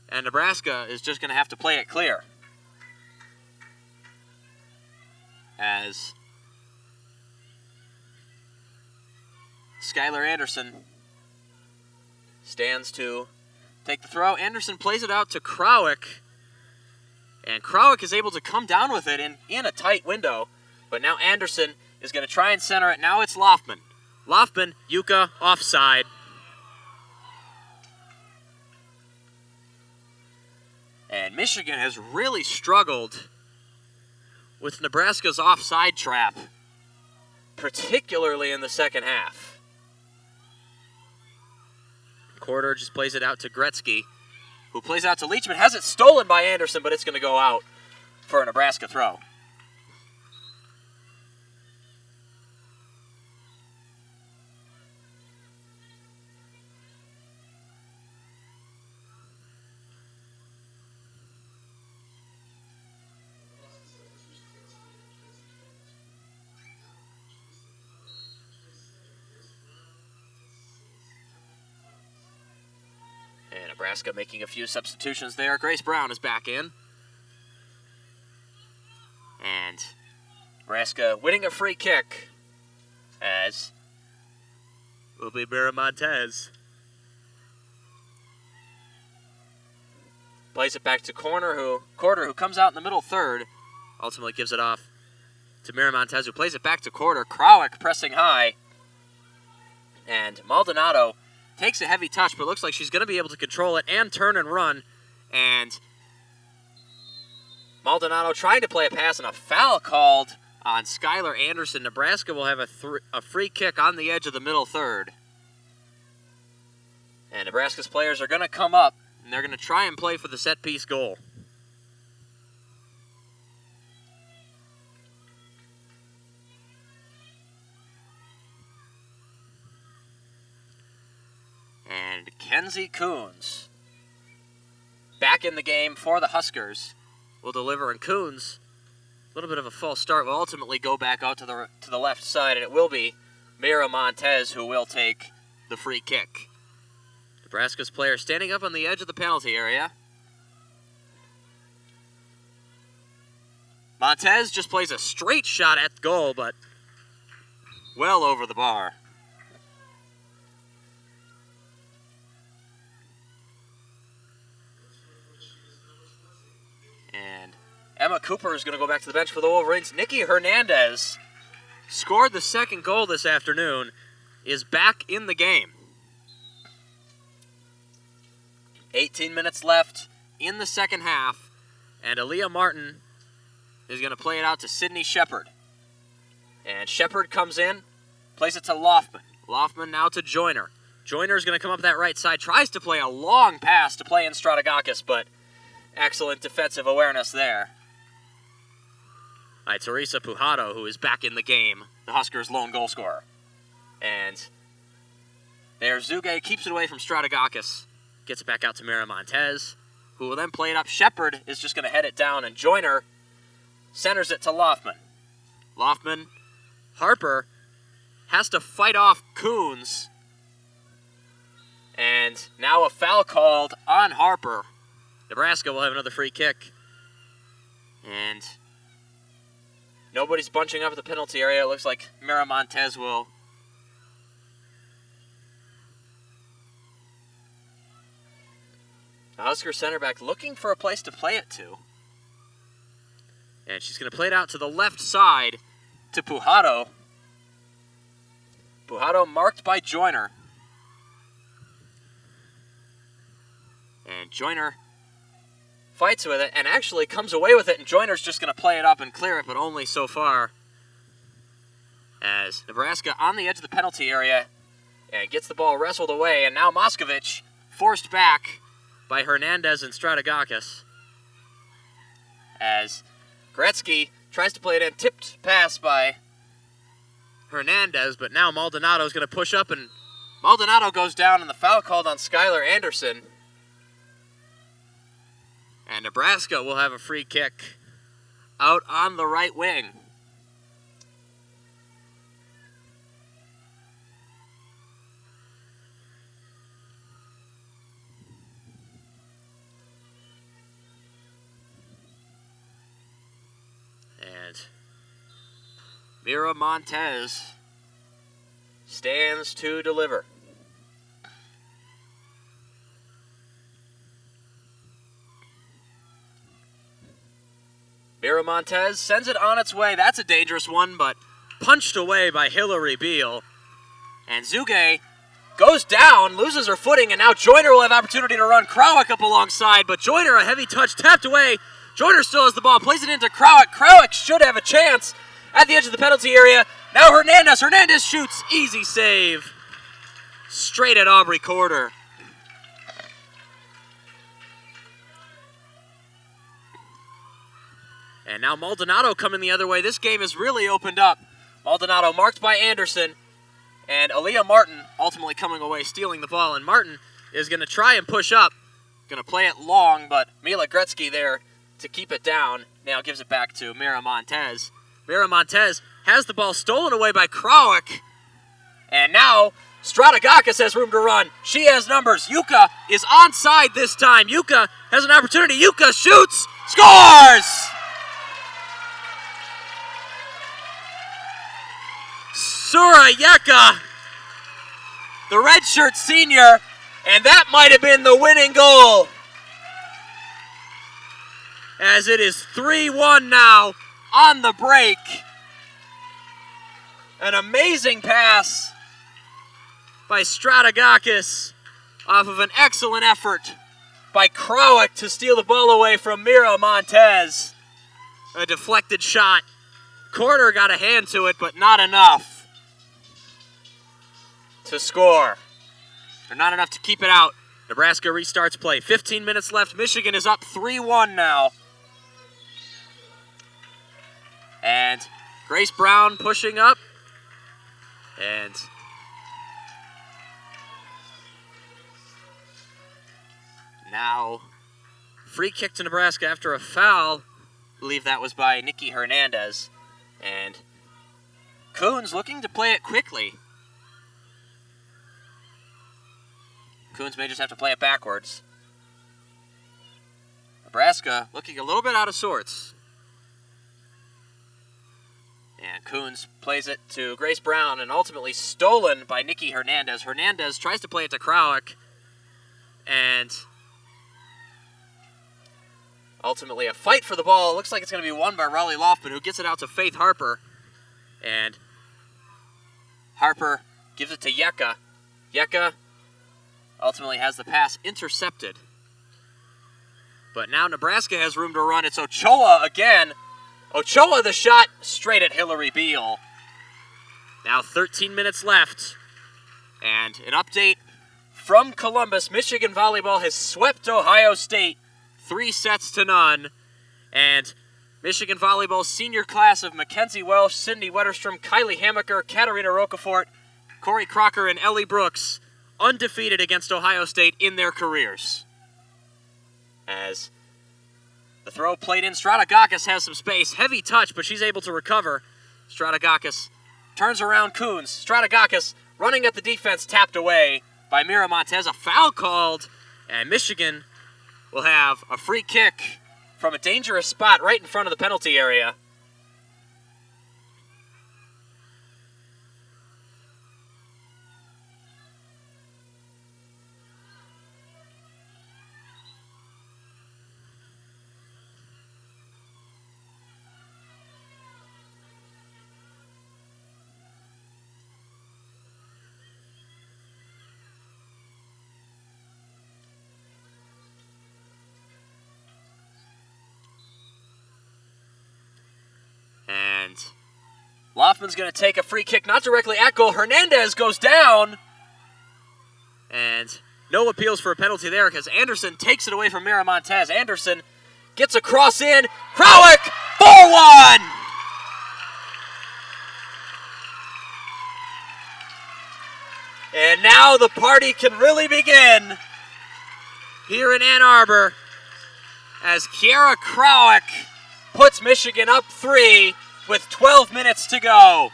and Nebraska is just going to have to play it clear. As Skylar Anderson stands to take the throw. Anderson plays it out to Krawick, and Krawick is able to come down with it in a tight window, but now Anderson is going to try and center it. Now it's Loftman. Loftman, Yuka, offside. And Michigan has really struggled with Nebraska's offside trap, particularly in the second half. Corder just plays it out to Gretzky, who plays out to Leachman. Has it stolen by Anderson, but it's going to go out for a Nebraska throw. And Nebraska making a few substitutions there. Grace Brown is back in. And Nebraska winning a free kick, as will be Mira Montez. Plays it back to Corder, who comes out in the middle third. Ultimately gives it off to Mira Montez, who plays it back to Corder. Krawick pressing high. And Maldonado takes a heavy touch, but looks like she's going to be able to control it and turn and run. And Maldonado trying to play a pass, and a foul called on Skylar Anderson. Nebraska will have a free kick on the edge of the middle third. And Nebraska's players are going to come up, and they're going to try and play for the set-piece goal. And Kenzie Coons back in the game for the Huskers will deliver, and Coons, a little bit of a false start, will ultimately go back out to the left side, and it will be Mira Montez who will take the free kick. Nebraska's player standing up on the edge of the penalty area. Montez just plays a straight shot at goal, but well over the bar. And Emma Cooper is going to go back to the bench for the Wolverines. Nikki Hernandez scored the second goal this afternoon, is back in the game. 18 minutes left in the second half, and Aaliyah Martin is going to play it out to Sydney Shepard. And Shepard comes in, plays it to Loftman. Loftman now to Joyner. Joyner is going to come up that right side, tries to play a long pass to play in Stratagakis, but excellent defensive awareness there by Teresa Pujado, who is back in the game, the Huskers' lone goal scorer. And there, Zuge keeps it away from Stratagakis, gets it back out to Mira Montez, who will then play it up. Shepard is just going to head it down, and Joyner centers it to Loftman. Loftman, Harper has to fight off Coons, and now a foul called on Harper. Nebraska will have another free kick. And nobody's bunching up at the penalty area. It looks like Mira Montez will. The Husker center back looking for a place to play it to. And she's going to play it out to the left side to Pujado. Pujado marked by Joyner. And Joyner fights with it and actually comes away with it, and Joyner's just going to play it up and clear it, but only so far. as Nebraska on the edge of the penalty area and gets the ball wrestled away, and now Moskovich forced back by Hernandez and Strategakis as Gretzky tries to play it in, tipped pass by Hernandez, but now Maldonado's going to push up, and Maldonado goes down, and the foul called on Skylar Anderson. And Nebraska will have a free kick out on the right wing. And Mira Montez stands to deliver. Mira Montez sends it on its way. That's a dangerous one, but punched away by Hillary Beal. And Zuge goes down, loses her footing, and now Joyner will have opportunity to run Krawick up alongside, but Joyner, a heavy touch, tapped away. Joyner still has the ball, plays it into Krawick. Krawick should have a chance at the edge of the penalty area. Now Hernandez. Hernandez shoots. Easy save. Straight at Aubrey Corder. And now Maldonado coming the other way. This game has really opened up. Maldonado marked by Anderson. And Aaliyah Martin ultimately coming away, stealing the ball. And Martin is going to try and push up. Going to play it long, but Mila Gretzky there to keep it down. Now gives it back to Mira Montez. Mira Montez has the ball stolen away by Krawick. And now Strategakis has room to run. She has numbers. Yuka is onside this time. Yuka has an opportunity. Yuka shoots. Scores! Surayeka, the redshirt senior, and that might have been the winning goal. As it is 3-1 now on the break. An amazing pass by Strategakis off of an excellent effort by Krawick to steal the ball away from Mira Montez. A deflected shot. Corder got a hand to it, but not enough to score. Or not enough to keep it out. Nebraska restarts play. 15 minutes left. Michigan is up 3-1 now. And Grace Brown pushing up. And now free kick to Nebraska after a foul. I believe that was by Nikki Hernandez. And Coons looking to play it quickly. Coons may just have to play it backwards. Nebraska looking a little bit out of sorts. And Coons plays it to Grace Brown and ultimately stolen by Nikki Hernandez. Hernandez tries to play it to Krawick. And ultimately a fight for the ball. It looks like it's going to be won by Raleigh Lofman, who gets it out to Faith Harper. And Harper gives it to Yeka. Yeka ultimately has the pass intercepted. But now Nebraska has room to run. It's Ochoa again. Ochoa the shot straight at Hillary Beal. Now 13 minutes left. And an update from Columbus. Michigan volleyball has swept Ohio State 3-0. And Michigan volleyball's senior class of Mackenzie Welsh, Sydney Wetterstrom, Kylie Hamaker, Katarina Rocafort, Corey Crocker, and Ellie Brooks undefeated against Ohio State in their careers. As the throw played in, Strategakis has some space. Heavy touch, but she's able to recover. Strategakis turns around Coons. Strategakis running at the defense, tapped away by Mira Montez. A foul called, and Michigan will have a free kick from a dangerous spot right in front of the penalty area. And Loftman's going to take a free kick, not directly at goal. Hernandez goes down. And no appeals for a penalty there because Anderson takes it away from Miramontes. Anderson gets a cross in. Krawick, 4-1. And now the party can really begin here in Ann Arbor as Kiara Krawick puts Michigan up 3 with 12 minutes to go.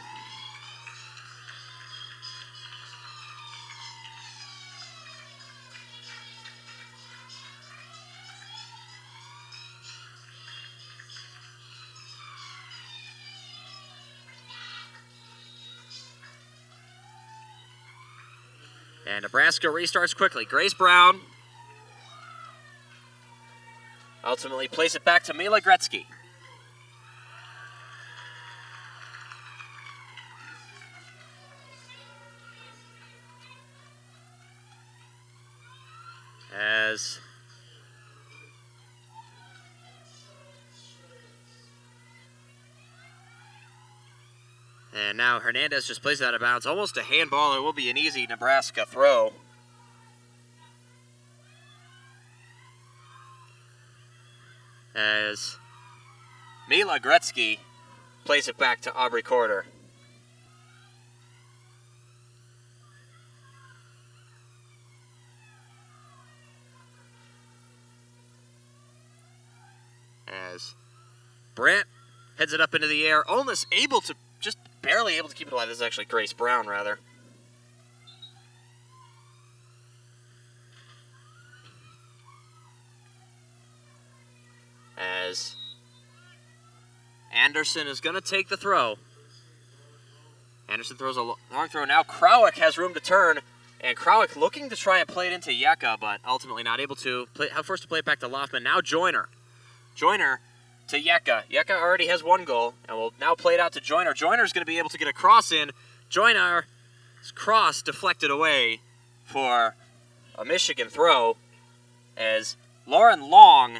And Nebraska restarts quickly. Grace Brown ultimately plays it back to Mila Gretzky. And now Hernandez just plays it out of bounds. Almost a handball. It will be an easy Nebraska throw. As Mila Gretzky plays it back to Aubrey Corder. As Brandt heads it up into the air, almost able to, just barely able to keep it alive. This is actually Grace Brown, rather. As Anderson is going to take the throw. Anderson throws a long throw. Now Krawick has room to turn, and Krawick looking to try and play it into Yeka, but ultimately not able to. Forced to play it back to Loftman. Now Joyner. Joyner to Yeka. Yeka already has one goal, and will now play it out to Joyner. Joyner's going to be able to get a cross in. Joyner's cross deflected away for a Michigan throw, as Lauren Long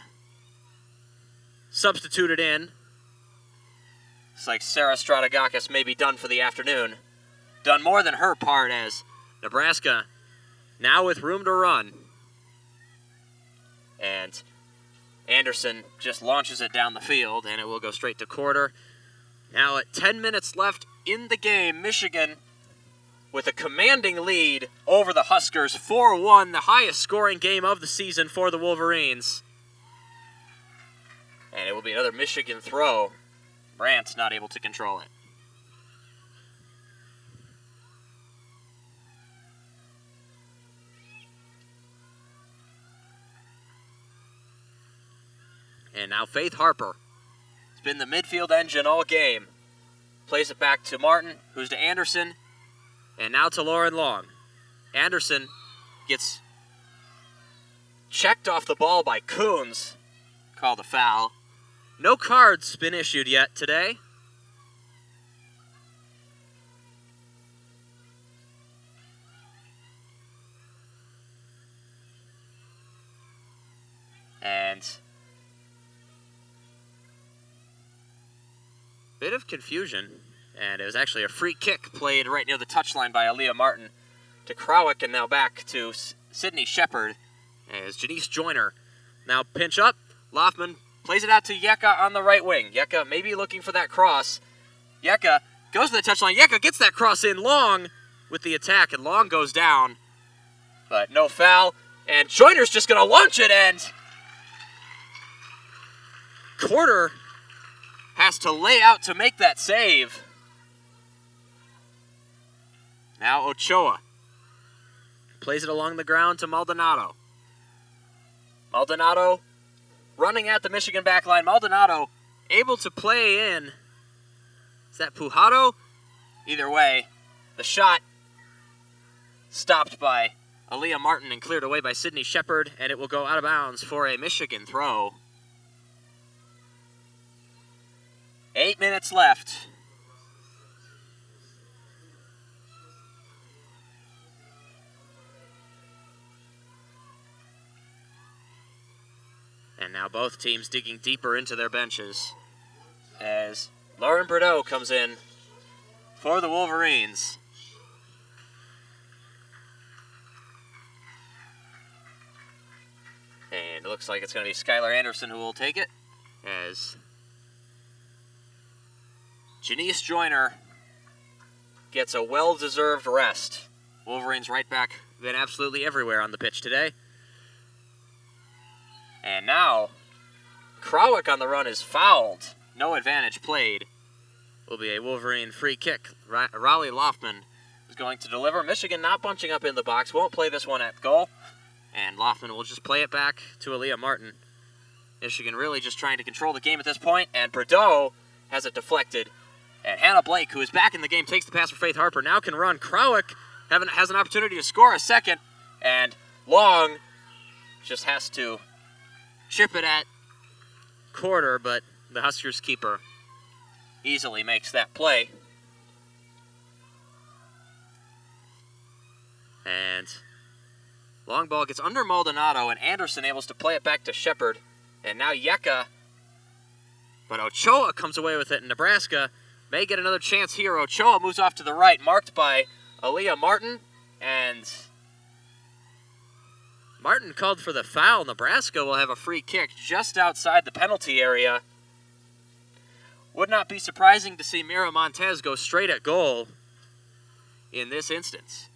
substituted in. It's like Sarah Strategakis may be done for the afternoon. Done more than her part, as Nebraska now with room to run. And Anderson just launches it down the field, and it will go straight to Corder. Now at 10 minutes left in the game, Michigan with a commanding lead over the Huskers, 4-1, the highest scoring game of the season for the Wolverines. And it will be another Michigan throw. Brandt's not able to control it. And now Faith Harper has been the midfield engine all game. Plays it back to Martin, who's to Anderson, and now to Lauren Long. Anderson gets checked off the ball by Coons. Called a foul. No cards been issued yet today. And bit of confusion, and it was actually a free kick played right near the touchline by Aaliyah Martin to Krawick, and now back to Sydney Shepard as Janice Joyner now pinch up. Loftman plays it out to Yeka on the right wing. Yeka maybe looking for that cross. Yeka goes to the touchline. Yeka gets that cross in. Long with the attack, and Long goes down, but no foul, and Joyner's just going to launch it, and Corder has to lay out to make that save. Now Ochoa plays it along the ground to Maldonado. Maldonado running at the Michigan back line. Maldonado able to play in. Is that Pujado? Either way, the shot stopped by Aaliyah Martin and cleared away by Sydney Shepard, and it will go out of bounds for a Michigan throw. 8 minutes left. And now both teams digging deeper into their benches as Lauren Bordeaux comes in for the Wolverines. And it looks like it's going to be Skylar Anderson who will take it, as Janice Joyner gets a well-deserved rest. Wolverines right back, been absolutely everywhere on the pitch today. And now, Krawick on the run is fouled. No advantage played. Will be a Wolverine free kick. Raleigh Loftman is going to deliver. Michigan not bunching up in the box. Won't play this one at goal. And Loftman will just play it back to Aaliyah Martin. Michigan really just trying to control the game at this point. And Bordeaux has it deflected. And Hannah Blake, who is back in the game, takes the pass for Faith Harper. Now can run. Krawick has an opportunity to score a second. And Long just has to chip it at quarter, but the Huskers keeper easily makes that play. And long ball gets under Maldonado, and Anderson able to play it back to Shepard. And now Yeka, but Ochoa comes away with it, and Nebraska may get another chance here. Ochoa moves off to the right, marked by Aaliyah Martin, and Martin called for the foul. Nebraska will have a free kick just outside the penalty area. Would not be surprising to see Mira Montez go straight at goal in this instance.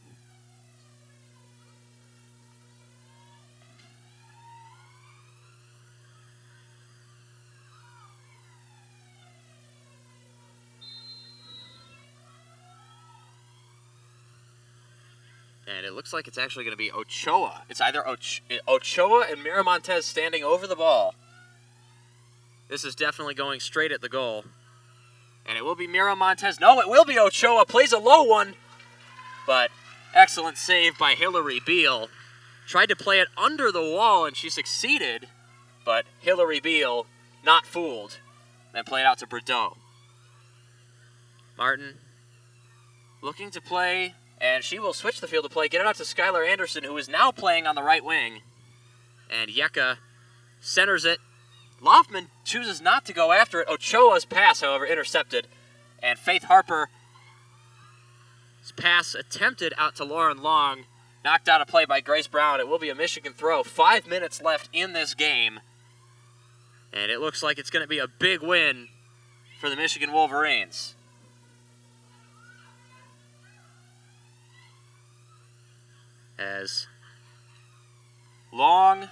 And it looks like it's actually going to be Ochoa. It's either Ochoa and Mira Montez standing over the ball. This is definitely going straight at the goal. And it will be Mira Montez. No, it will be Ochoa. Plays a low one. But excellent save by Hillary Beal. Tried to play it under the wall, and she succeeded. But Hillary Beal, not fooled. Then played out to Bordeaux. Martin looking to play, and she will switch the field to play. Get it out to Skylar Anderson, who is now playing on the right wing. And Yeka centers it. Loftman chooses not to go after it. Ochoa's pass, however, intercepted. And Faith Harper's pass attempted out to Lauren Long. Knocked out of play by Grace Brown. It will be a Michigan throw. 5 minutes left in this game. And it looks like it's going to be a big win for the Michigan Wolverines. As Long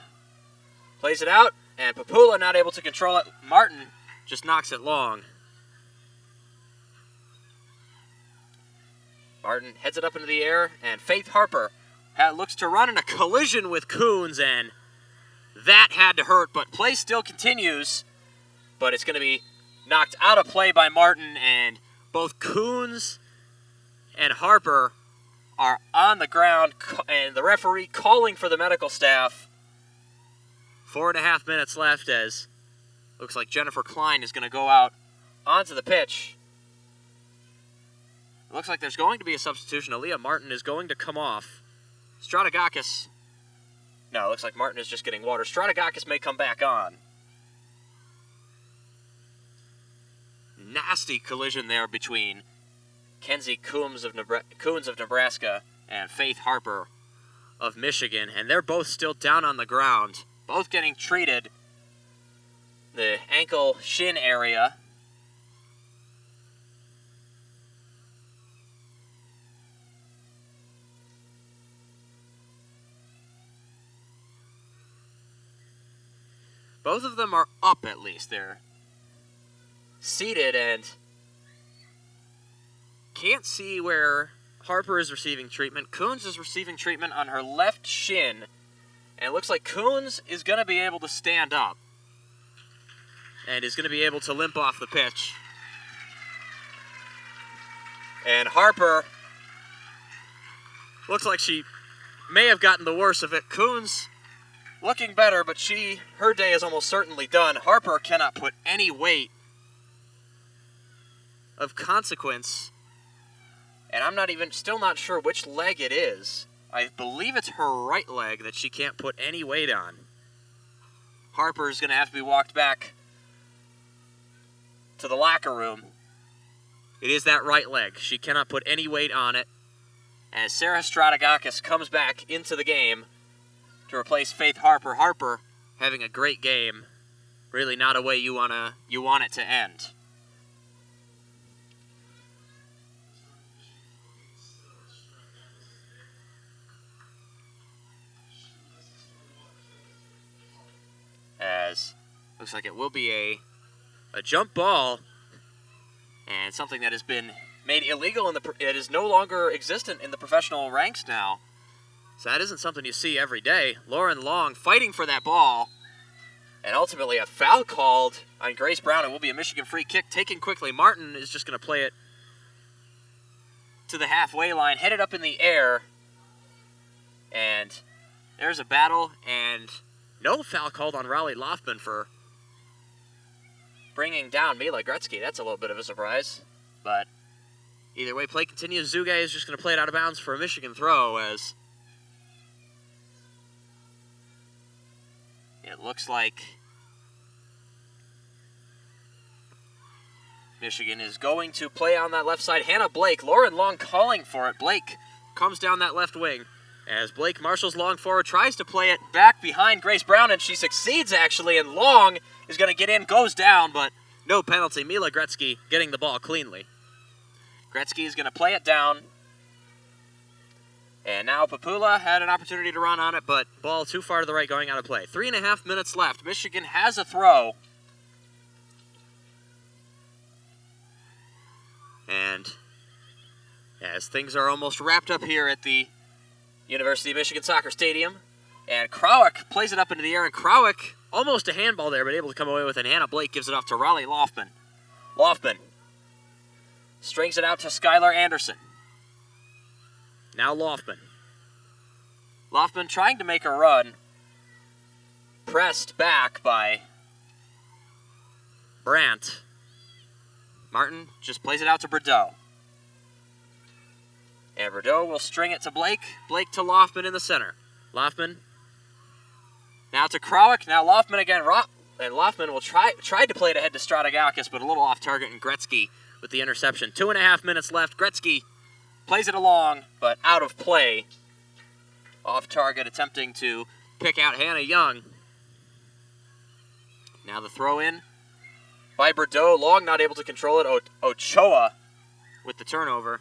plays it out, and Papula not able to control it. Martin just knocks it long. Martin heads it up into the air, and Faith Harper looks to run in a collision with Coons, and that had to hurt, but play still continues. But it's going to be knocked out of play by Martin, and both Coons and Harper are on the ground, and the referee calling for the medical staff. 4.5 minutes left, as looks like Jennifer Klein is going to go out onto the pitch. It looks like there's going to be a substitution. Aaliyah Martin is going to come off. Strategakis. No, it looks like Martin is just getting water. Strategakis may come back on. Nasty collision there between Kenzie Coombs of Nebraska and Faith Harper of Michigan, and they're both still down on the ground, both getting treated. The ankle shin area. Both of them are up, at least. They're seated, and can't see where Harper is receiving treatment. Coons is receiving treatment on her left shin, and it looks like Coons is going to be able to stand up and is going to be able to limp off the pitch. And Harper looks like she may have gotten the worst of it. Coons looking better, but her day is almost certainly done. Harper cannot put any weight of consequence, and I'm still not sure which leg it is. I believe it's her right leg that she can't put any weight on. Harper's going to have to be walked back to the locker room. It is that right leg. She cannot put any weight on it. As Sarah Stratagakis comes back into the game to replace Faith Harper. Harper having a great game. Really not a way you want it to end. As looks like it will be a jump ball, and something that has been made illegal it is no longer existent in the professional ranks now. So that isn't something you see every day. Lauren Long fighting for that ball, and ultimately a foul called on Grace Brown. It will be a Michigan free kick taken quickly. Martin is just going to play it to the halfway line, headed up in the air, and there's a battle, and no foul called on Raleigh Loftman for bringing down Mila Gretzky. That's a little bit of a surprise. But either way, play continues. Zugay is just going to play it out of bounds for a Michigan throw, as it looks like Michigan is going to play on that left side. Hannah Blake, Lauren Long calling for it. Blake comes down that left wing. As Blake marshals Long forward, tries to play it back behind Grace Brown, and she succeeds, actually, and Long is going to get in, goes down, but no penalty. Mila Gretzky getting the ball cleanly. Gretzky is going to play it down, and now Papula had an opportunity to run on it, but ball too far to the right going out of play. 3.5 minutes left. Michigan has a throw. And as things are almost wrapped up here at the University of Michigan Soccer Stadium, and Krawick plays it up into the air, and Krawick, almost a handball there, but able to come away with it. Hannah Blake gives it off to Raleigh Loftman. Loftman strings it out to Skylar Anderson. Now Loftman. Loftman trying to make a run, pressed back by Brandt. Martin just plays it out to Bordeaux. And Bordeaux will string it to Blake. Blake to Loftman in the center. Loftman now to Krawick. Now Loftman again. And Loftman will try to play it ahead to Stratagakis, but a little off target, and Gretzky with the interception. 2.5 minutes left. Gretzky plays it along, but out of play. Off target, attempting to pick out Hannah Young. Now the throw in by Bordeaux. Long not able to control it. Ochoa with the turnover.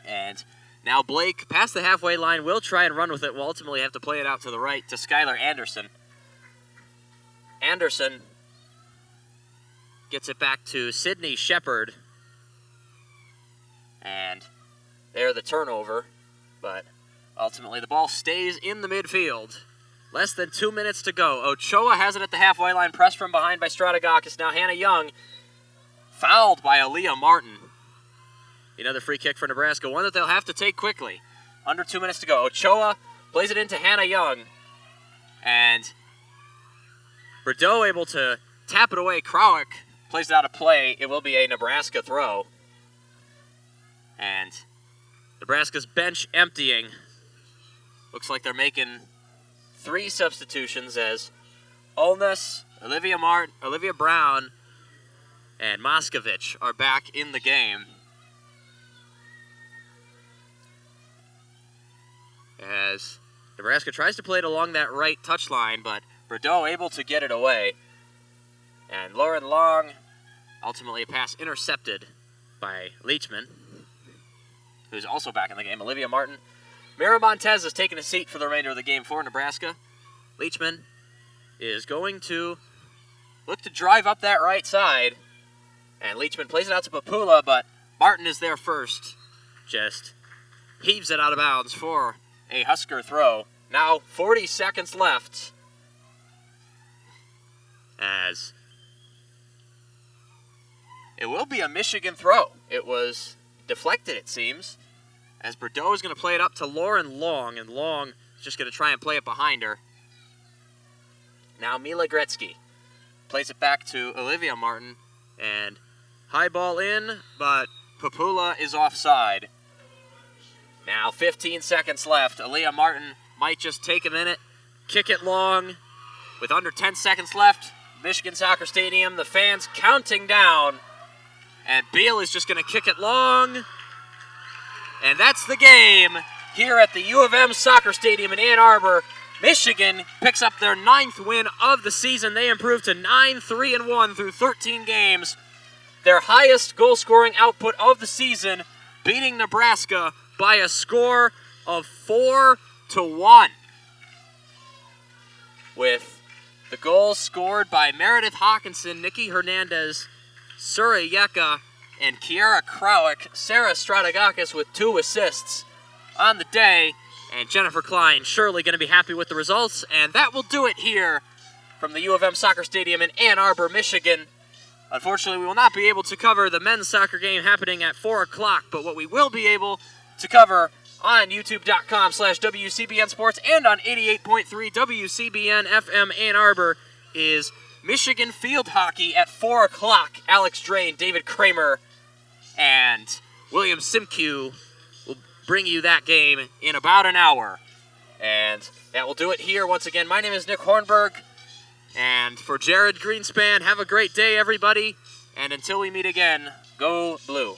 And now Blake, past the halfway line, will try and run with it. Will ultimately have to play it out to the right to Skylar Anderson. Anderson gets it back to Sydney Shepard. And there the turnover. But ultimately the ball stays in the midfield. Less than 2 minutes to go. Ochoa has it at the halfway line, pressed from behind by Stratagakis. Now Hannah Young, fouled by Aaliyah Martin. Another free kick for Nebraska, one that they'll have to take quickly. Under 2 minutes to go. Ochoa plays it into Hannah Young. And Bordeaux able to tap it away. Krawick plays it out of play. It will be a Nebraska throw. And Nebraska's bench emptying. Looks like they're making 3 substitutions as Olness, Olivia Brown, and Moskovich are back in the game. As Nebraska tries to play it along that right touchline, but Bordeaux able to get it away. And Lauren Long, ultimately a pass intercepted by Leachman, who's also back in the game. Olivia Martin. Mira Montez has taken a seat for the remainder of the game for Nebraska. Leachman is going to look to drive up that right side. And Leachman plays it out to Papula, but Martin is there first. Just heaves it out of bounds for a Husker throw. Now 40 seconds left. As it will be a Michigan throw. It was deflected, it seems, as Bordeaux is going to play it up to Lauren Long, and Long is just going to try and play it behind her. Now Mila Gretzky plays it back to Olivia Martin, and high ball in, but Papula is offside. Now 15 seconds left. Aaliyah Martin might just take a minute, kick it long, with under 10 seconds left. Michigan Soccer Stadium, the fans counting down. And Beal is just going to kick it long. And that's the game here at the U of M Soccer Stadium in Ann Arbor. Michigan picks up their 9th win of the season. They improved to 9-3-1 through 13 games. Their highest goal-scoring output of the season, beating Nebraska by a score of 4-1. With the goals scored by Meredith Hawkinson, Nikki Hernandez, Sura Yeka, and Kiara Krawick. Sarah Strategakis with 2 assists on the day. And Jennifer Klein surely going to be happy with the results. And that will do it here from the U of M Soccer Stadium in Ann Arbor, Michigan. Unfortunately, we will not be able to cover the men's soccer game happening at 4 o'clock. But what we will be able to cover on youtube.com/WCBN Sports and on 88.3 WCBN FM Ann Arbor is Michigan field hockey at 4 o'clock. Alex Drain, David Kramer, and William Simkew will bring you that game in about an hour. And that will do it here. Once again, my name is Nick Hornberg. And for Jared Greenspan, have a great day, everybody. And until we meet again, go Blue.